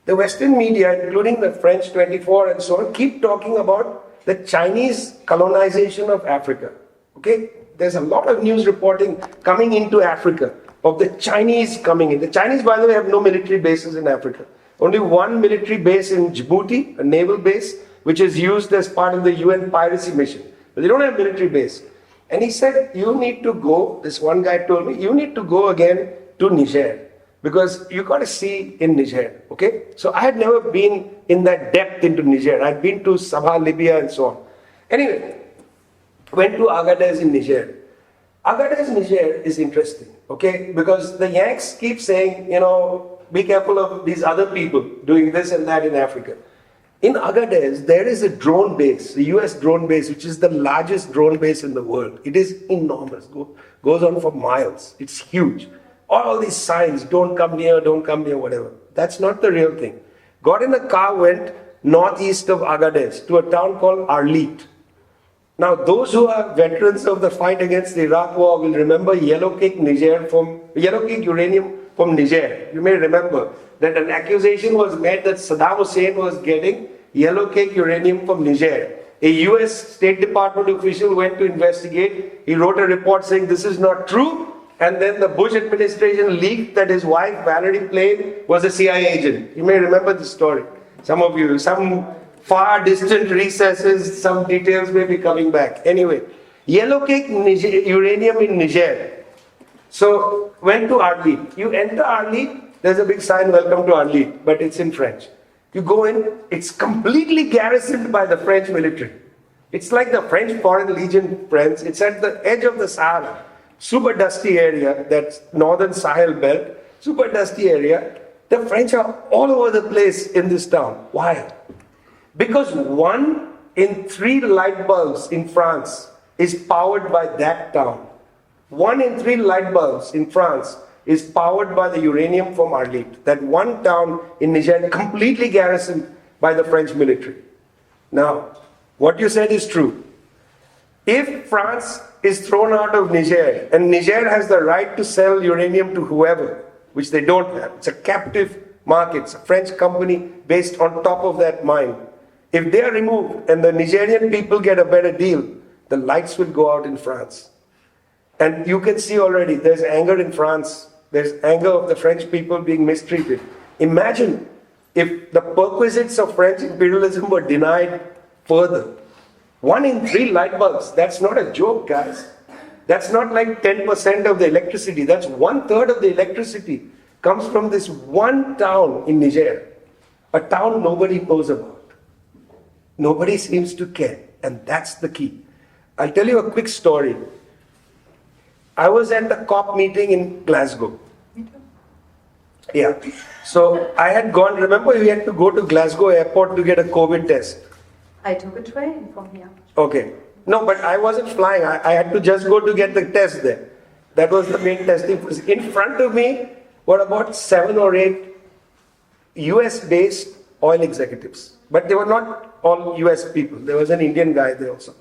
The Western media, including the French 24 and so on, keep talking about the Chinese colonization of Africa. Okay? There's a lot of news reporting coming into Africa of the Chinese coming in. The Chinese, by the way, have no military bases in Africa. Only one military base in Djibouti, a naval base, which is used as part of the UN piracy mission. But they don't have military base. And he said, you need to go, this one guy told me, you need to go again to Niger. Because you got to see in Niger, okay? So I had never been in that depth into Niger. I'd been to Sabha, Libya, and so on. Anyway, went to Agadez in Niger. Agadez, Niger is interesting, okay? Because the Yanks keep saying, be careful of these other people doing this and that in Africa. In Agadez, there is a drone base, a US drone base, which is the largest drone base in the world. It is enormous, goes on for miles. It's huge. All these signs, don't come near, whatever. That's not the real thing. Got in a car, went northeast of Agadez to a town called Arlit. Now, those who are veterans of the fight against the Iraq War will remember yellow cake uranium from Niger. You may remember that an accusation was made that Saddam Hussein was getting yellow cake uranium from Niger. A US State Department official went to investigate. He wrote a report saying this is not true. And then the Bush administration leaked that his wife, Valerie Plame, was a CIA agent. You may remember the story. Some of you, some far distant recesses, some details may be coming back. Anyway, yellow cake uranium in Niger. So, went to Arlit. You enter Arlit, there's a big sign, welcome to Arlit, but it's in French. You go in, it's completely garrisoned by the French military. It's like the French Foreign Legion, friends. It's at the edge of the Sahara. Super dusty area, that's northern Sahel belt, super dusty area. The French are all over the place in this town. Why? Because 1 in 3 light bulbs in France is powered by that town. 1 in 3 light bulbs in France is powered by the uranium from Arlit. That one town in Niger, completely garrisoned by the French military. Now, what you said is true. If France is thrown out of Niger, and Niger has the right to sell uranium to whoever, which they don't have. It's a captive market. It's a French company based on top of that mine. If they are removed and the Nigerian people get a better deal, the lights will go out in France. And you can see already there's anger in France. There's anger of the French people being mistreated. Imagine if the perquisites of French imperialism were denied further. 1 in 3 light bulbs. That's not a joke, guys. That's not like 10% of the electricity. That's 1/3 of the electricity comes from this one town in Niger. A town nobody knows about. Nobody seems to care. And that's the key. I'll tell you a quick story. I was at the COP meeting in Glasgow. Yeah. So I had gone, remember we had to go to Glasgow airport to get a COVID test. I took a train from here. Okay. No, but I wasn't flying. I had to just go to get the test there. That was the main testing. In front of me were about 7 or 8 US-based oil executives. But they were not all US people. There was an Indian guy there also.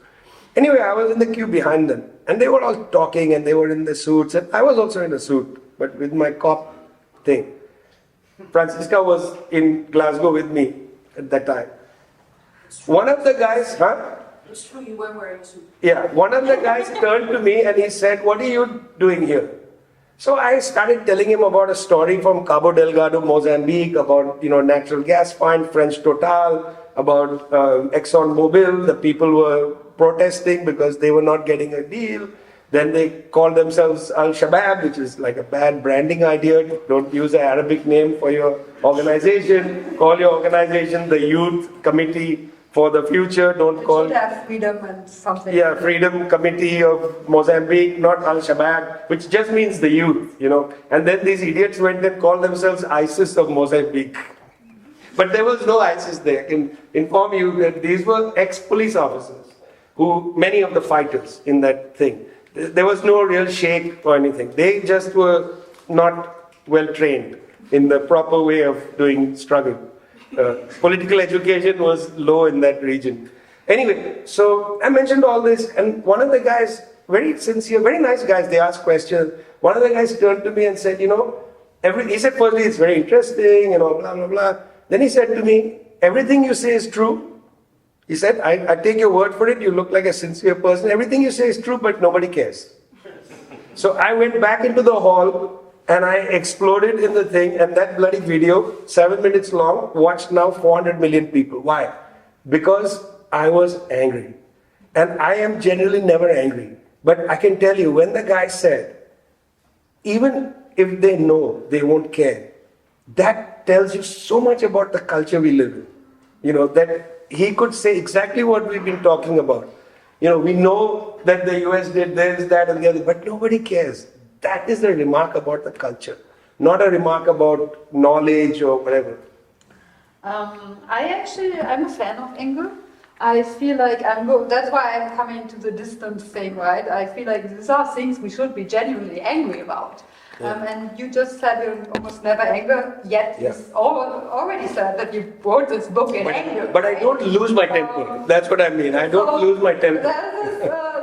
Anyway, I was in the queue behind them. And they were all talking and they were in the suits. And I was also in a suit, but with my COP thing. Francisca was in Glasgow with me at that time. One of the guys, It's true, you weren't wearing a suit. Yeah, one of the guys turned to me and he said, "What are you doing here?" So I started telling him about a story from Cabo Delgado, Mozambique, about natural gas find, French Total, about Exxon Mobil. The people were protesting because they were not getting a deal. Then they called themselves Al-Shabaab, which is like a bad branding idea. Don't use an Arabic name for your organization. Call your organization the Youth Committee for the Future. Don't It call... should have freedom and something. Yeah, Freedom Committee of Mozambique, not Al-Shabaab, which just means the youth, And then these idiots went and called themselves ISIS of Mozambique. But there was no ISIS there. I can inform you that these were ex-police officers, many of the fighters in that thing. There was no real sheikh or anything. They just were not well trained in the proper way of doing struggle. Political education was low in that region. Anyway, so I mentioned all this, and one of the guys, very sincere, very nice guys, they asked questions. One of the guys turned to me and said, he said, firstly, it's very interesting, blah, blah, blah. Then he said to me, everything you say is true. He said, I take your word for it, you look like a sincere person. Everything you say is true, but nobody cares. So I went back into the hall and I exploded in the thing, and that bloody video, 7 minutes long, watched now 400 million people. Why? Because I was angry. And I am generally never angry. But I can tell you, when the guy said, even if they know, they won't care, that tells you so much about the culture we live in. That he could say exactly what we've been talking about. We know that the US did this, that, and the other, but nobody cares. That is a remark about the culture, not a remark about knowledge or whatever. I'm a fan of anger. I feel like that's why I'm coming to the distance thing, right? I feel like these are things we should be genuinely angry about. Yeah. And you just said you're almost never angry, yet you already said that you wrote this book in anger. But I don't lose my temper. That's what I mean. I don't lose my temper.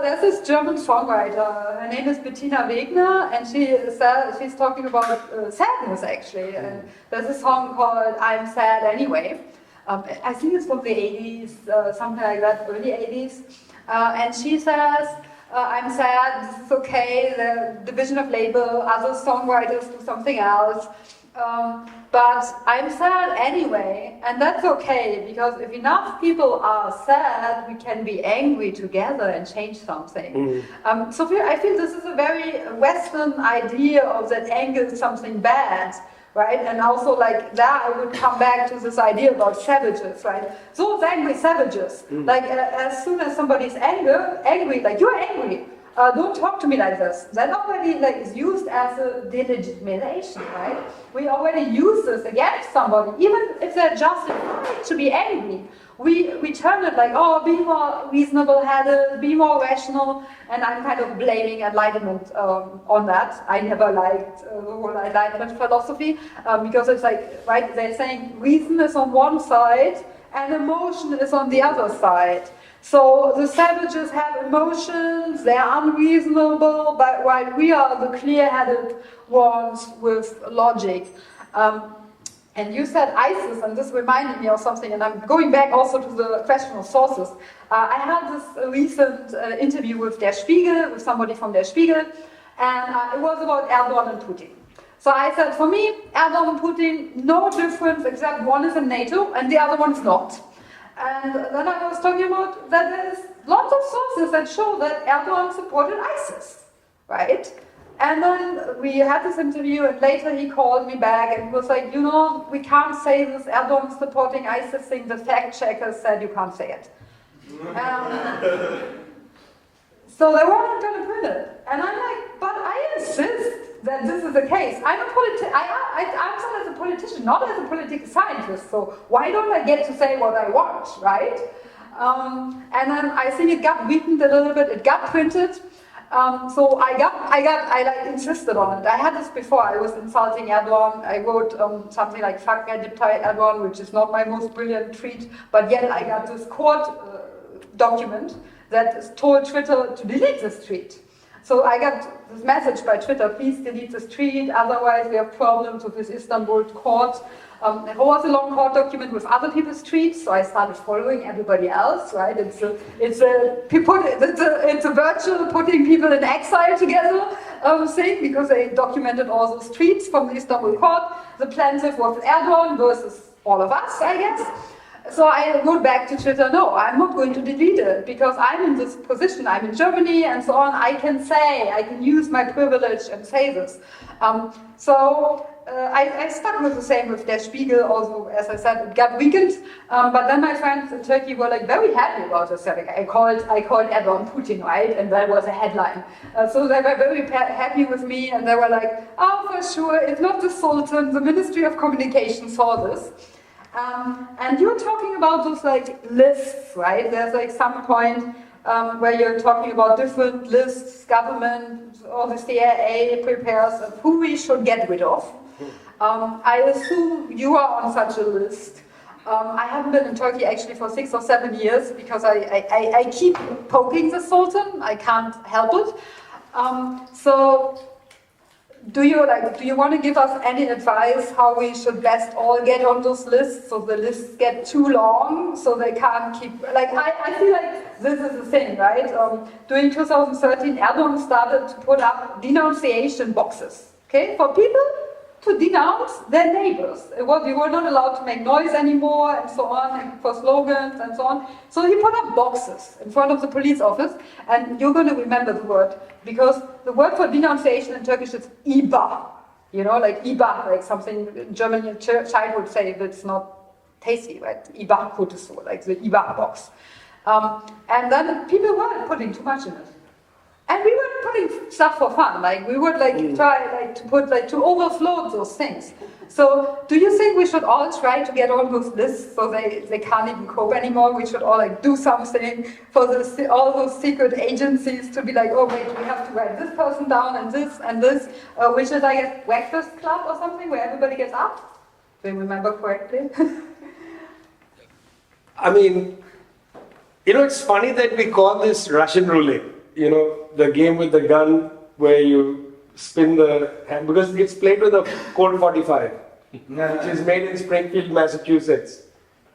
There's this German songwriter. Her name is Bettina Wegner, and she's talking about sadness, actually. And there's a song called "I'm Sad Anyway." I think it's from the 80s, something like that, early 80s. And she says, I'm sad, this is okay, the division of labor, other songwriters do something else. But I'm sad anyway, and that's okay, because if enough people are sad, we can be angry together and change something. So I feel this is a very Western idea of that anger is something bad. Right, and also like that, I would come back to this idea about savages, right? Those angry savages, like as soon as somebody's angry, like you're angry, don't talk to me like this. That already like is used as a delegitimization, right? We already use this against somebody, even if they're justified to be angry. We turn it like, oh, be more reasonable-headed, be more rational, and I'm kind of blaming Enlightenment on that. I never liked the whole Enlightenment philosophy because it's like, right, they're saying reason is on one side and emotion is on the other side. So the savages have emotions, they're unreasonable, but while we are the clear-headed ones with logic. And you said ISIS, and this reminded me of something, and I'm going back also to the question of sources. I had this recent interview with Der Spiegel, with somebody from Der Spiegel, and it was about Erdogan and Putin. So I said, for me, Erdogan and Putin, no difference except one is in NATO and the other one is not. And then I was talking about that there's lots of sources that show that Erdogan supported ISIS, right? And then we had this interview, and later he called me back and was like, we can't say this Erdogan supporting ISIS thing. The fact checker said you can't say it. So they weren't going to print it. And I'm like, but I insist that this is the case. I'm as a politician, not as a political scientist, so why don't I get to say what I want, right? And then I think it got weakened a little bit, it got printed, so I insisted on it. I had this before, I was insulting Erdogan, I wrote something like fuck Erdogan, which is not my most brilliant tweet, but yet I got this court document that told Twitter to delete this tweet. So I got this message by Twitter, please delete this tweet, otherwise we have problems with this Istanbul court. It was a long court document with other people's tweets, so I started following everybody else, right? It's a virtual putting people in exile together thing, because they documented all those tweets from the Istanbul court. The plaintiff was Erdogan versus all of us, I guess. So I wrote back to Twitter, no, I'm not going to delete it, because I'm in this position, I'm in Germany and so on, I can use my privilege and say this. I stuck with the same with Der Spiegel, also, as I said, it got weakened, but then my friends in Turkey were like very happy about this. I called Erdogan Putin, right, and that was a headline. So they were very happy with me, and they were like, oh, for sure, it's not the Sultan, the Ministry of Communication saw this. And you're talking about those like lists, right? There's like some point where you're talking about different lists, government, or the CIA prepares of who we should get rid of. I assume you are on such a list. I haven't been in Turkey actually for 6 or 7 years because I keep poking the Sultan. I can't help it. Do you want to give us any advice how we should best all get on those lists, so the lists get too long, so they can't keep, I feel like this is the thing, right? During 2013, Erdogan started to put up denunciation boxes, okay, for people to denounce their neighbors. You were not allowed to make noise anymore, and so on, and for slogans, and so on. So he put up boxes in front of the police office, and you're going to remember the word, because the word for denunciation in Turkish is iba. You know, like iba, like something in German a child would say if it's not tasty, right? Iba kutusu, like the iba box. And then people weren't putting too much in it. And we were putting stuff for fun, like we would try to overflow those things. So do you think we should all try to get on those lists so they can't even cope anymore? We should all do something for all those secret agencies to be like, oh wait, we have to write this person down and this, which is I guess Breakfast Club or something where everybody gets up? Do you remember correctly? I mean, it's funny that we call this Russian roulette. The game with the gun where you spin the hand, because it's played with a Colt 45, which is made in Springfield, Massachusetts,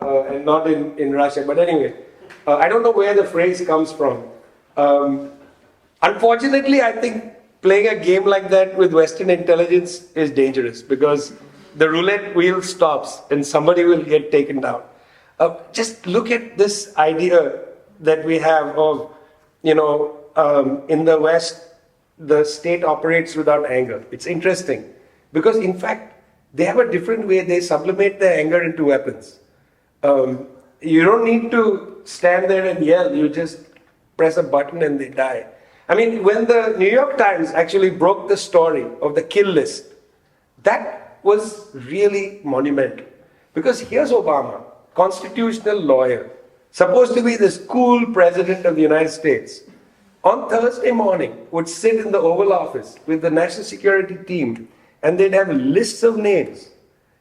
and not in Russia. But anyway, I don't know where the phrase comes from. Unfortunately, I think playing a game like that with Western intelligence is dangerous, because the roulette wheel stops and somebody will get taken down. Just look at this idea that we have of, in the West, the state operates without anger. It's interesting because, in fact, they have a different way. They sublimate their anger into weapons. You don't need to stand there and yell. You just press a button and they die. I mean, when the New York Times actually broke the story of the kill list, that was really monumental. Because here's Obama, constitutional lawyer, supposed to be this cool president of the United States, on Thursday morning would sit in the Oval Office with the national security team, and they'd have lists of names.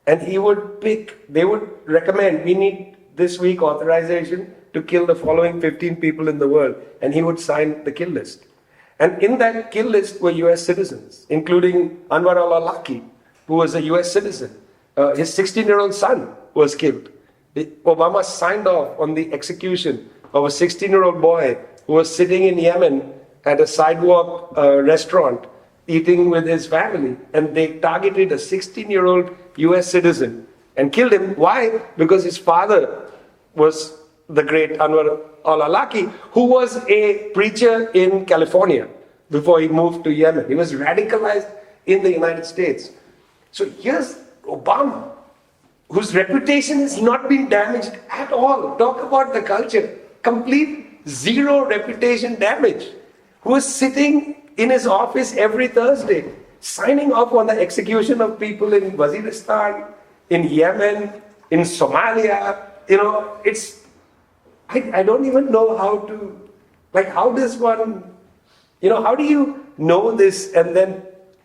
And he would they would recommend, we need this week authorization to kill the following 15 people in the world. And he would sign the kill list. And in that kill list were US citizens, including Anwar al-Awlaki, who was a US citizen. His 16-year-old son was killed. Obama signed off on the execution of a 16-year-old boy who was sitting in Yemen at a sidewalk restaurant eating with his family, and they targeted a 16-year-old US citizen and killed him. Why? Because his father was the great Anwar al-Awlaki, who was a preacher in California before he moved to Yemen. He was radicalized in the United States. So here's Obama, whose reputation has not been damaged at all. Talk about the culture. Complete zero reputation damage. who is sitting in his office every Thursday, signing off on the execution of people in Waziristan, in Yemen, in Somalia. I don't even know how to, how does one, how do you know this and then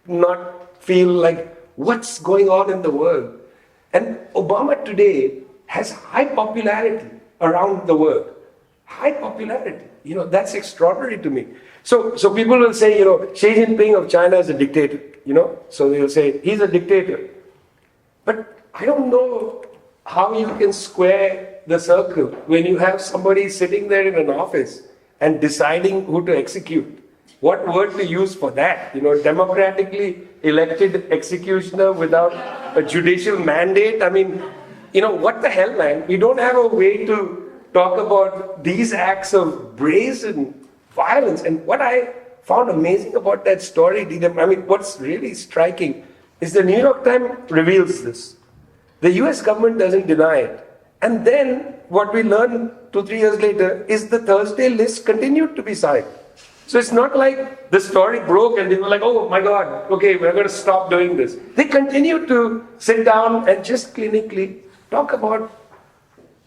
not feel like what's going on in the world? And Obama today has high popularity around the world. High popularity. That's extraordinary to me. So people will say, Xi Jinping of China is a dictator, so they'll say he's a dictator. But I don't know how you can square the circle when you have somebody sitting there in an office and deciding who to execute. What word to use for that? Democratically elected executioner without a judicial mandate. I mean, what the hell, man? We don't have a way to talk about these acts of brazen violence. And what I found amazing about that story, what's really striking is the New York Times reveals this. The US government doesn't deny it. And then what we learn 2-3 years later is the Thursday list continued to be signed. So it's not like the story broke and they were like, oh my God, okay, we're going to stop doing this. They continue to sit down and just clinically talk about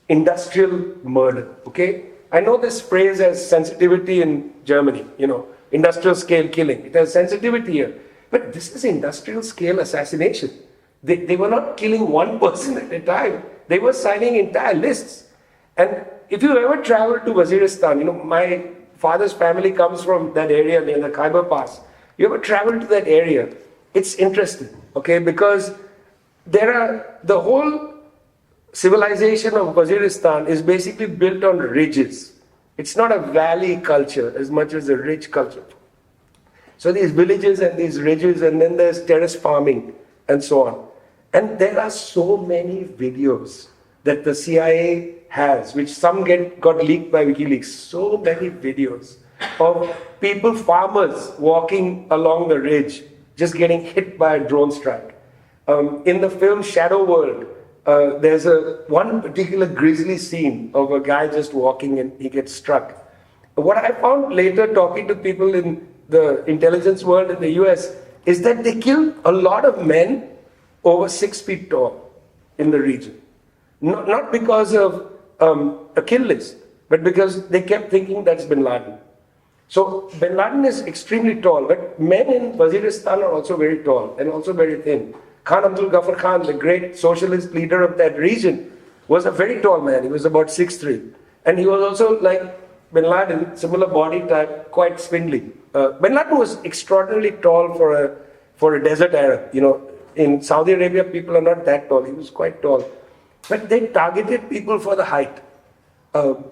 industrial murder, okay? I know this phrase has sensitivity in Germany, industrial scale killing. It has sensitivity here. But this is industrial scale assassination. They were not killing one person at a time. They were signing entire lists. And if you ever travel to Waziristan, my father's family comes from that area near the Khyber Pass. You ever travel to that area? It's interesting, okay? Because the whole civilization of Waziristan is basically built on ridges. It's not a valley culture as much as a ridge culture. So these villages and these ridges, and then there's terrace farming and so on. And there are so many videos that the CIA has, which some got leaked by WikiLeaks. So many videos of people, farmers, walking along the ridge, just getting hit by a drone strike. In the film Shadow World, there's one particular grisly scene of a guy just walking and he gets struck. What I found later talking to people in the intelligence world in the US is that they killed a lot of men over 6 feet tall in the region. Not because of a kill list, but because they kept thinking that's Bin Laden. So Bin Laden is extremely tall, but men in Waziristan are also very tall and also very thin. Khan Abdul Ghaffar Khan, the great socialist leader of that region, was a very tall man. He was about 6'3". And he was also like Bin Laden, similar body type, quite spindly. Bin Laden was extraordinarily tall for a desert Arab. In Saudi Arabia, people are not that tall. He was quite tall. But they targeted people for the height.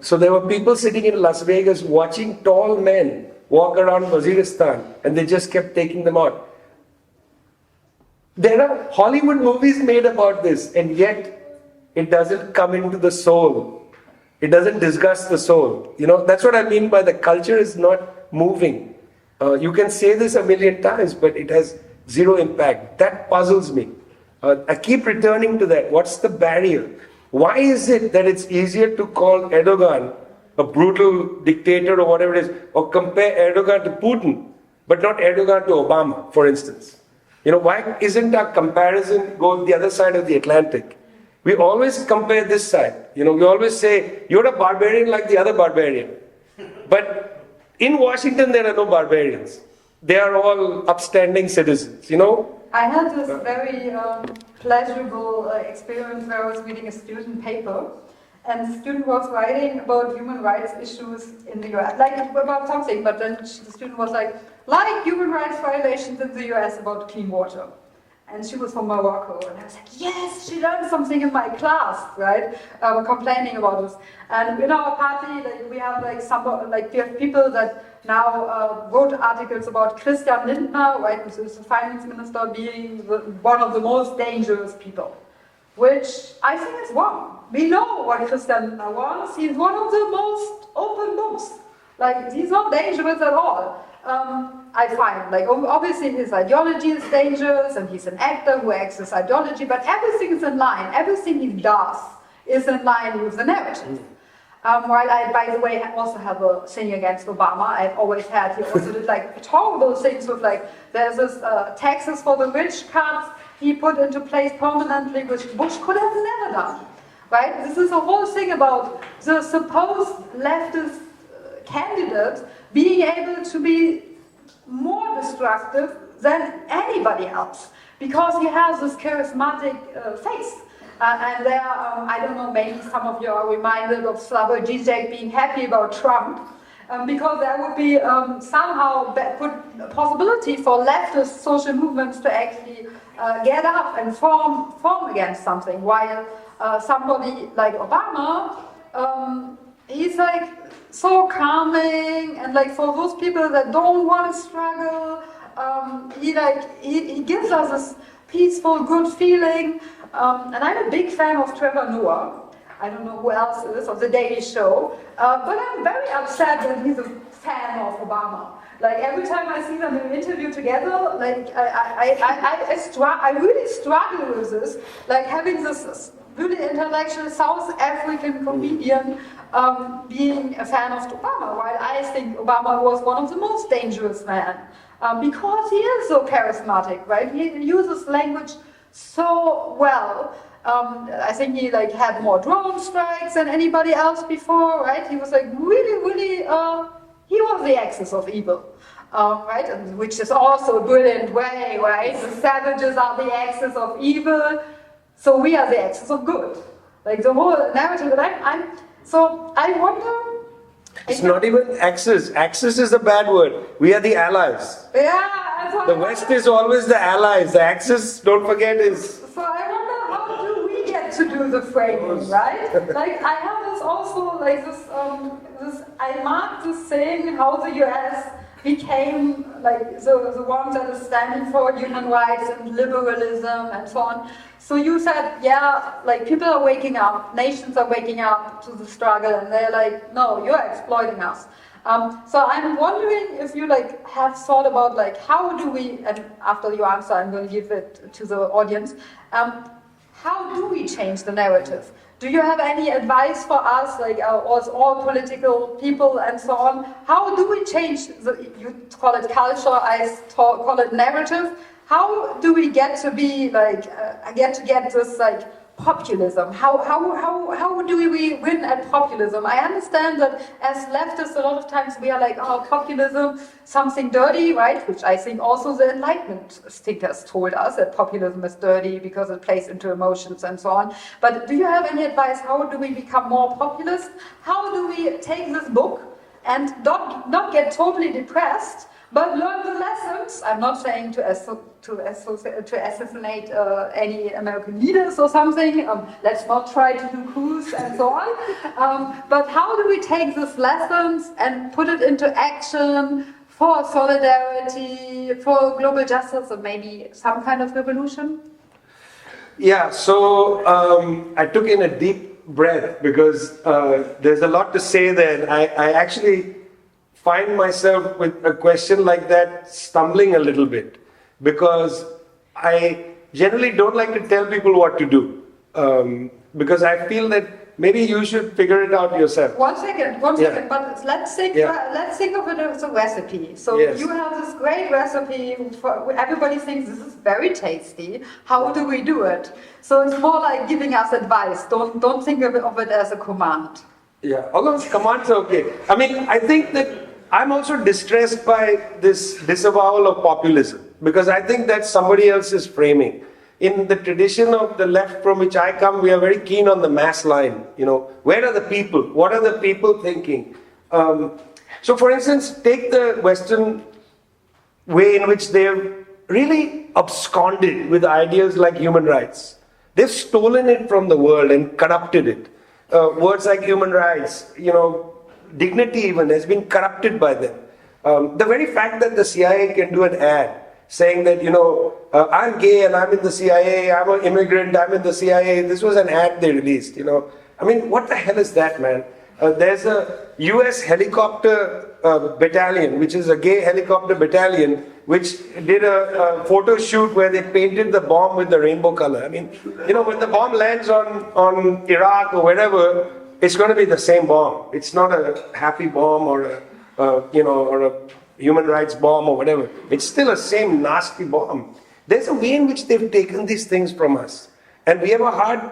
So there were people sitting in Las Vegas watching tall men walk around Waziristan, and they just kept taking them out. There are Hollywood movies made about this, and yet it doesn't come into the soul. It doesn't disgust the soul. That's what I mean by the culture is not moving. You can say this a million times, but it has zero impact. That puzzles me. I keep returning to that. What's the barrier? Why is it that it's easier to call Erdogan a brutal dictator or whatever it is, or compare Erdogan to Putin, but not Erdogan to Obama, for instance? Why isn't our comparison go the other side of the Atlantic? We always compare this side. We always say, you're a barbarian like the other barbarian. But in Washington, there are no barbarians. They are all upstanding citizens, I had this very pleasurable experience where I was reading a student paper, and the student was writing about human rights issues in the US, like about something, but then the student was like human rights violations in the US about clean water. And she was from Morocco, and I was like, yes, she learned something in my class, right? Complaining about this. And in our party, we have we have people that now wrote articles about Christian Lindner, right, who is the finance minister, being one of the most dangerous people, which I think is wrong. We know what Christian Lindner wants. He's one of the most open books. He's not dangerous at all. I find, obviously his ideology is dangerous, and he's an actor who acts his ideology, but everything is in line. Everything he does is in line with the narrative. While I, by the way, also have a thing against Obama. I've always had. He also did like horrible things with like, there's this taxes for the rich cuts he put into place permanently, which Bush could have never done. Right? This is a whole thing about the supposed leftist candidate being able to be more destructive than anybody else because he has this charismatic face. And there, I don't know, maybe some of you are reminded of Slavoj Žižek being happy about Trump, because there would be somehow good possibility for leftist social movements to actually get up and form against something, while somebody like Obama, he's like so calming, and like for those people that don't want to struggle, he gives us this peaceful, good feeling. And I'm a big fan of Trevor Noah. I don't know who else is, of The Daily Show. But I'm very upset that he's a fan of Obama. Like every time I see them in an interview together, like I really struggle with this. Like having this really intellectual South African comedian being a fan of Obama, while I think Obama was one of the most dangerous men. Because he is so charismatic, right? He uses language so well. I think he like had more drone strikes than anybody else before, right? He was like really, he was the axis of evil, right? And which is also a brilliant way, right? The savages are the axis of evil, so we are the axis of good. Like the whole narrative that so I wonder. It's not even axis. Axis is a bad word. We are the allies. Yeah. The West is always the allies. The Axis, don't forget, is... So I wonder, how do we get to do the framing, right? Like, I have this also, like this, I marked this saying, how the US became, like, the one that is standing for human rights and liberalism and so on. So you said, yeah, like, people are waking up, nations are waking up to the struggle, and they're like, no, you're exploiting us. So I'm wondering if you like have thought about like how do we, and after you answer I'm going to give it to the audience, how do we change the narrative? Do you have any advice for us, like all political people and so on? How do we change, you call it culture, I call it narrative. How do we get to be like, get this like populism? How do we win at populism? I understand that as leftists, a lot of times we are like, oh, populism, something dirty, right? Which I think also the Enlightenment thinkers told us, that populism is dirty because it plays into emotions and so on. But do you have any advice? How do we become more populist? How do we take this book and not get totally depressed, but learn the lessons? I'm not saying to assassinate any American leaders or something. Let's not try to do coups and so on. But how do we take these lessons and put it into action for solidarity, for global justice, or maybe some kind of revolution? Yeah, so I took in a deep breath because there's a lot to say there. I actually find myself with a question like that stumbling a little bit, because I generally don't like to tell people what to do, because I feel that maybe you should figure it out yourself. One second, but let's think of it as a recipe. So you have this great recipe, everybody thinks this is very tasty. How do we do it? So it's more like giving us advice. Don't think of it as a command. Yeah, although commands are okay. I mean, I think that I'm also distressed by this disavowal of populism, because I think that's somebody else's framing. In the tradition of the left from which I come, we are very keen on the mass line. You know, where are the people? What are the people thinking? So for instance, take the Western way in which they've really absconded with ideas like human rights. They've stolen it from the world and corrupted it. Words like human rights, you know, dignity even has been corrupted by them. The very fact that the CIA can do an ad saying that, you know, I'm gay and I'm in the CIA, I'm an immigrant, I'm in the CIA. This was an ad they released, you know. I mean, what the hell is that, man? There's a US helicopter battalion, which is a gay helicopter battalion, which did a photo shoot where they painted the bomb with the rainbow color. I mean, you know, when the bomb lands on Iraq or wherever, it's going to be the same bomb. It's not a happy bomb or or a human rights bomb or whatever. It's still a same nasty bomb. There's a way in which they've taken these things from us. And we have a hard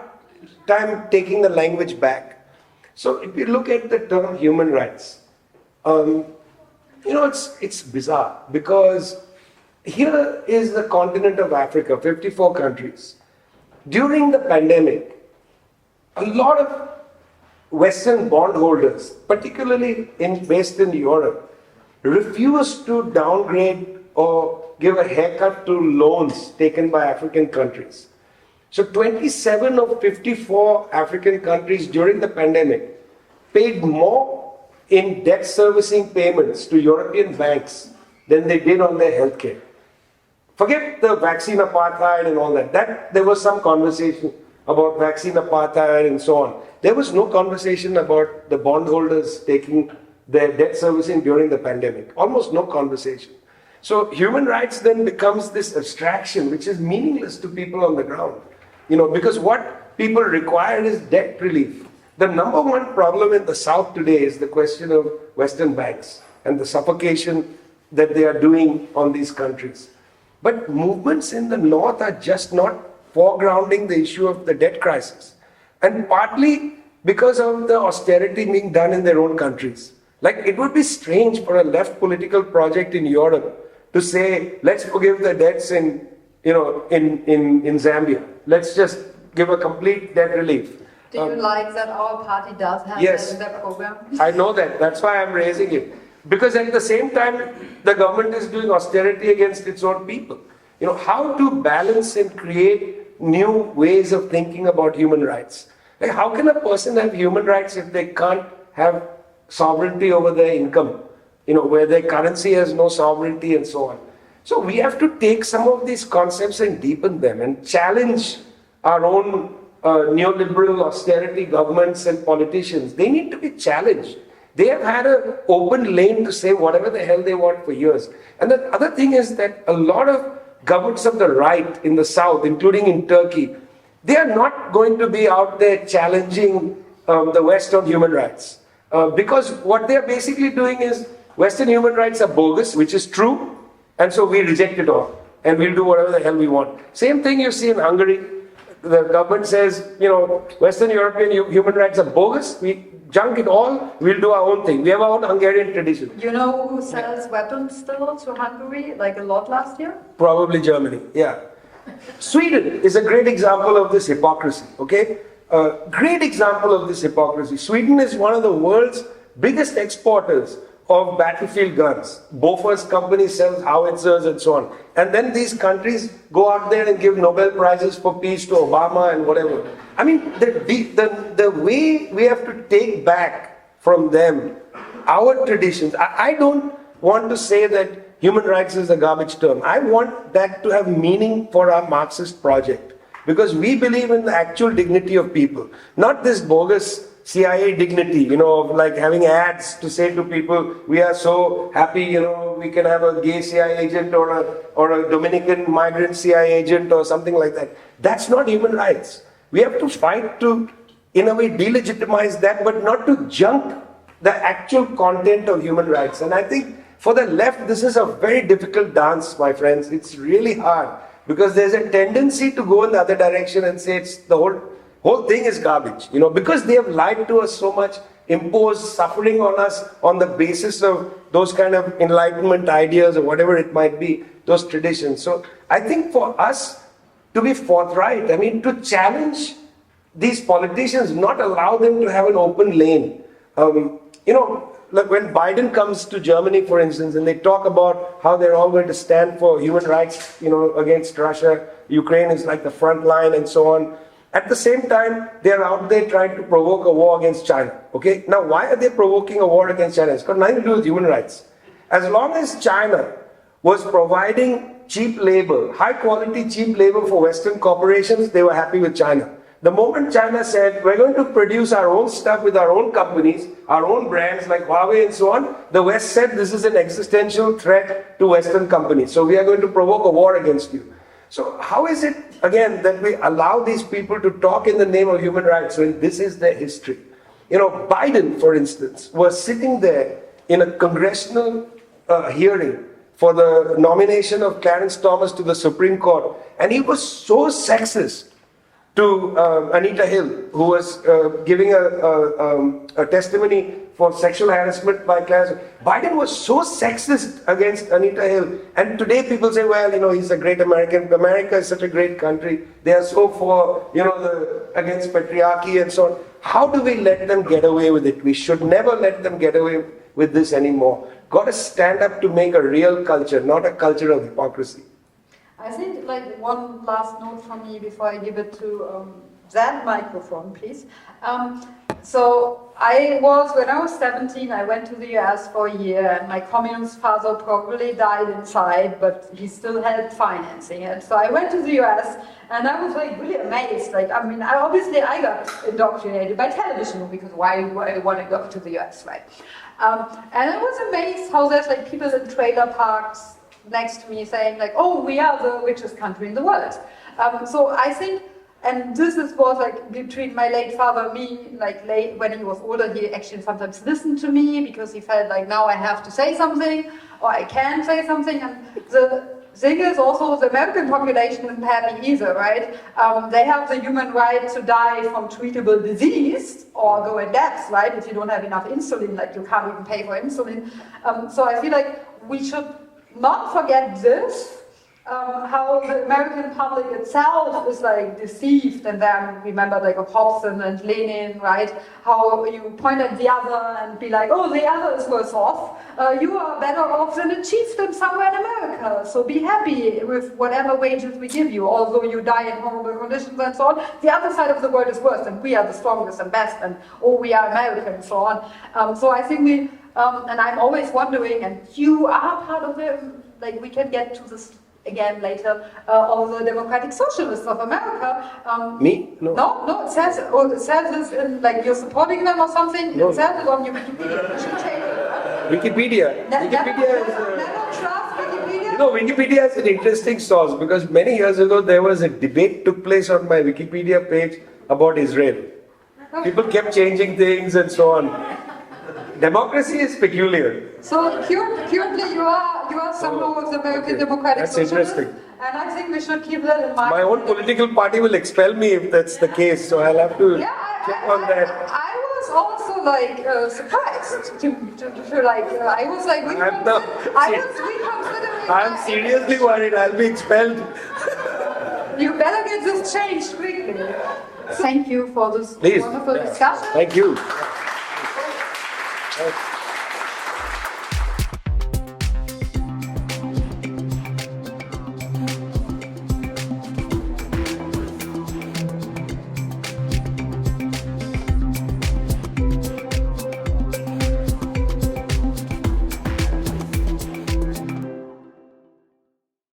time taking the language back. So if you look at the term human rights, it's bizarre because here is the continent of Africa, 54 countries. During the pandemic, a lot of Western bondholders, particularly based in Europe, refused to downgrade or give a haircut to loans taken by African countries. So 27 of 54 African countries during the pandemic paid more in debt servicing payments to European banks than they did on their healthcare. Forget the vaccine apartheid and all that. There was some conversation about vaccine apartheid and so on. There was no conversation about the bondholders taking their debt servicing during the pandemic. Almost no conversation. So human rights then becomes this abstraction which is meaningless to people on the ground. Because what people require is debt relief. The number one problem in the South today is the question of Western banks and the suffocation that they are doing on these countries. But movements in the North are just not foregrounding the issue of the debt crisis. And partly because of the austerity being done in their own countries. Like, it would be strange for a left political project in Europe to say, let's forgive the debts in Zambia. Let's just give a complete debt relief. Do you like that our party does have yes, that in their program? I know that. That's why I'm raising it. Because at the same time, the government is doing austerity against its own people. How to balance and create new ways of thinking about human rights. Like, how can a person have human rights if they can't have sovereignty over their income? Where their currency has no sovereignty and so on. So we have to take some of these concepts and deepen them and challenge our own neoliberal austerity governments and politicians. They need to be challenged. They have had an open lane to say whatever the hell they want for years. And the other thing is that a lot of governments of the right in the South, including in Turkey, they are not going to be out there challenging the West on human rights. Because what they are basically doing is Western human rights are bogus, which is true, and so we reject it all. And we'll do whatever the hell we want. Same thing you see in Hungary. The government says, Western European human rights are bogus. We junk it all. We'll do our own thing. We have our own Hungarian tradition. You know who sells weapons still to Hungary, like a lot last year? Probably Germany, yeah. Sweden is a great example of this hypocrisy, okay? Great example of this hypocrisy. Sweden is one of the world's biggest exporters of battlefield guns. Bofors company sells howitzers and so on. And then these countries go out there and give Nobel Prizes for peace to Obama and whatever. I mean, the way we have to take back from them our traditions. I don't want to say that human rights is a garbage term. I want that to have meaning for our Marxist project. Because we believe in the actual dignity of people. Not this bogus CIA dignity, of like having ads to say to people, we are so happy, we can have a gay CIA agent or a Dominican migrant CIA agent or something like that. That's not human rights. We have to fight to, in a way, delegitimize that, but not to junk the actual content of human rights. And I think for the left, this is a very difficult dance, my friends. It's really hard because there's a tendency to go in the other direction and say it's the whole thing is garbage, because they have lied to us so much, imposed suffering on us on the basis of those kind of enlightenment ideas or whatever it might be, those traditions. So I think for us to be forthright, to challenge these politicians, not allow them to have an open lane. Like when Biden comes to Germany, for instance, and they talk about how they're all going to stand for human rights, against Russia, Ukraine is like the front line and so on. At the same time, they're out there trying to provoke a war against China. Okay? Now, why are they provoking a war against China? It's got nothing to do with human rights. As long as China was providing cheap labor, high quality cheap labor for Western corporations, they were happy with China. The moment China said, we're going to produce our own stuff with our own companies, our own brands like Huawei and so on, the West said this is an existential threat to Western companies. So we are going to provoke a war against you. So how is it, again, that we allow these people to talk in the name of human rights when this is their history? Biden, for instance, was sitting there in a congressional hearing for the nomination of Clarence Thomas to the Supreme Court, and he was so sexist to Anita Hill, who was giving a testimony for sexual harassment by Clarence. Biden was so sexist against Anita Hill, and today people say, well, he's a great American. America is such a great country. They are so for, against patriarchy and so on. How do we let them get away with it? We should never let them get away with this anymore. Got to stand up to make a real culture, not a culture of hypocrisy. I think one last note from me before I give it to that microphone, please. So when I was 17, I went to the US for a year, and my communist father probably died inside, but he still helped financing it. So I went to the US, and I was really amazed. I got indoctrinated by television, because why do I want to go to the US, right? And I was amazed how there's people in trailer parks next to me saying oh, we are the richest country in the world. So I think, and this was between my late father and me, when he was older, he actually sometimes listened to me because he felt now I have to say something, or I can say something. And the thing is also, the American population isn't happy either, right? They have the human right to die from treatable disease or go in debt, right? If you don't have enough insulin, you can't even pay for insulin. So I feel we should not forget this, how the American public itself is deceived, and then remember Hobson and Lenin, right? How you point at the other and be oh, the other is worse off. You are better off than a chieftain somewhere in America, so be happy with whatever wages we give you, although you die in horrible conditions and so on. The other side of the world is worse, and we are the strongest and best, and we are American and so on. So I think we, and I'm always wondering, and you are part of it, we can get to this again later, of the Democratic Socialists of America. Me? No. No, it says this in, you're supporting them or something. No. It says it on your Wikipedia. You should change it. Wikipedia. Never trust Wikipedia. Wikipedia is an interesting source, because many years ago there was a debate took place on my Wikipedia page about Israel. People kept changing things and so on. Democracy is peculiar. So currently you are somehow of the American Democratic Socialists. That's interesting. And I think we should keep that in mind. My own political party will expel me if that's the case, so I'll have to check on that. I was also surprised I was reconsidering. I'm seriously worried I'll be expelled. You better get this changed quickly. Thank you for this Please. wonderful discussion. Thank you.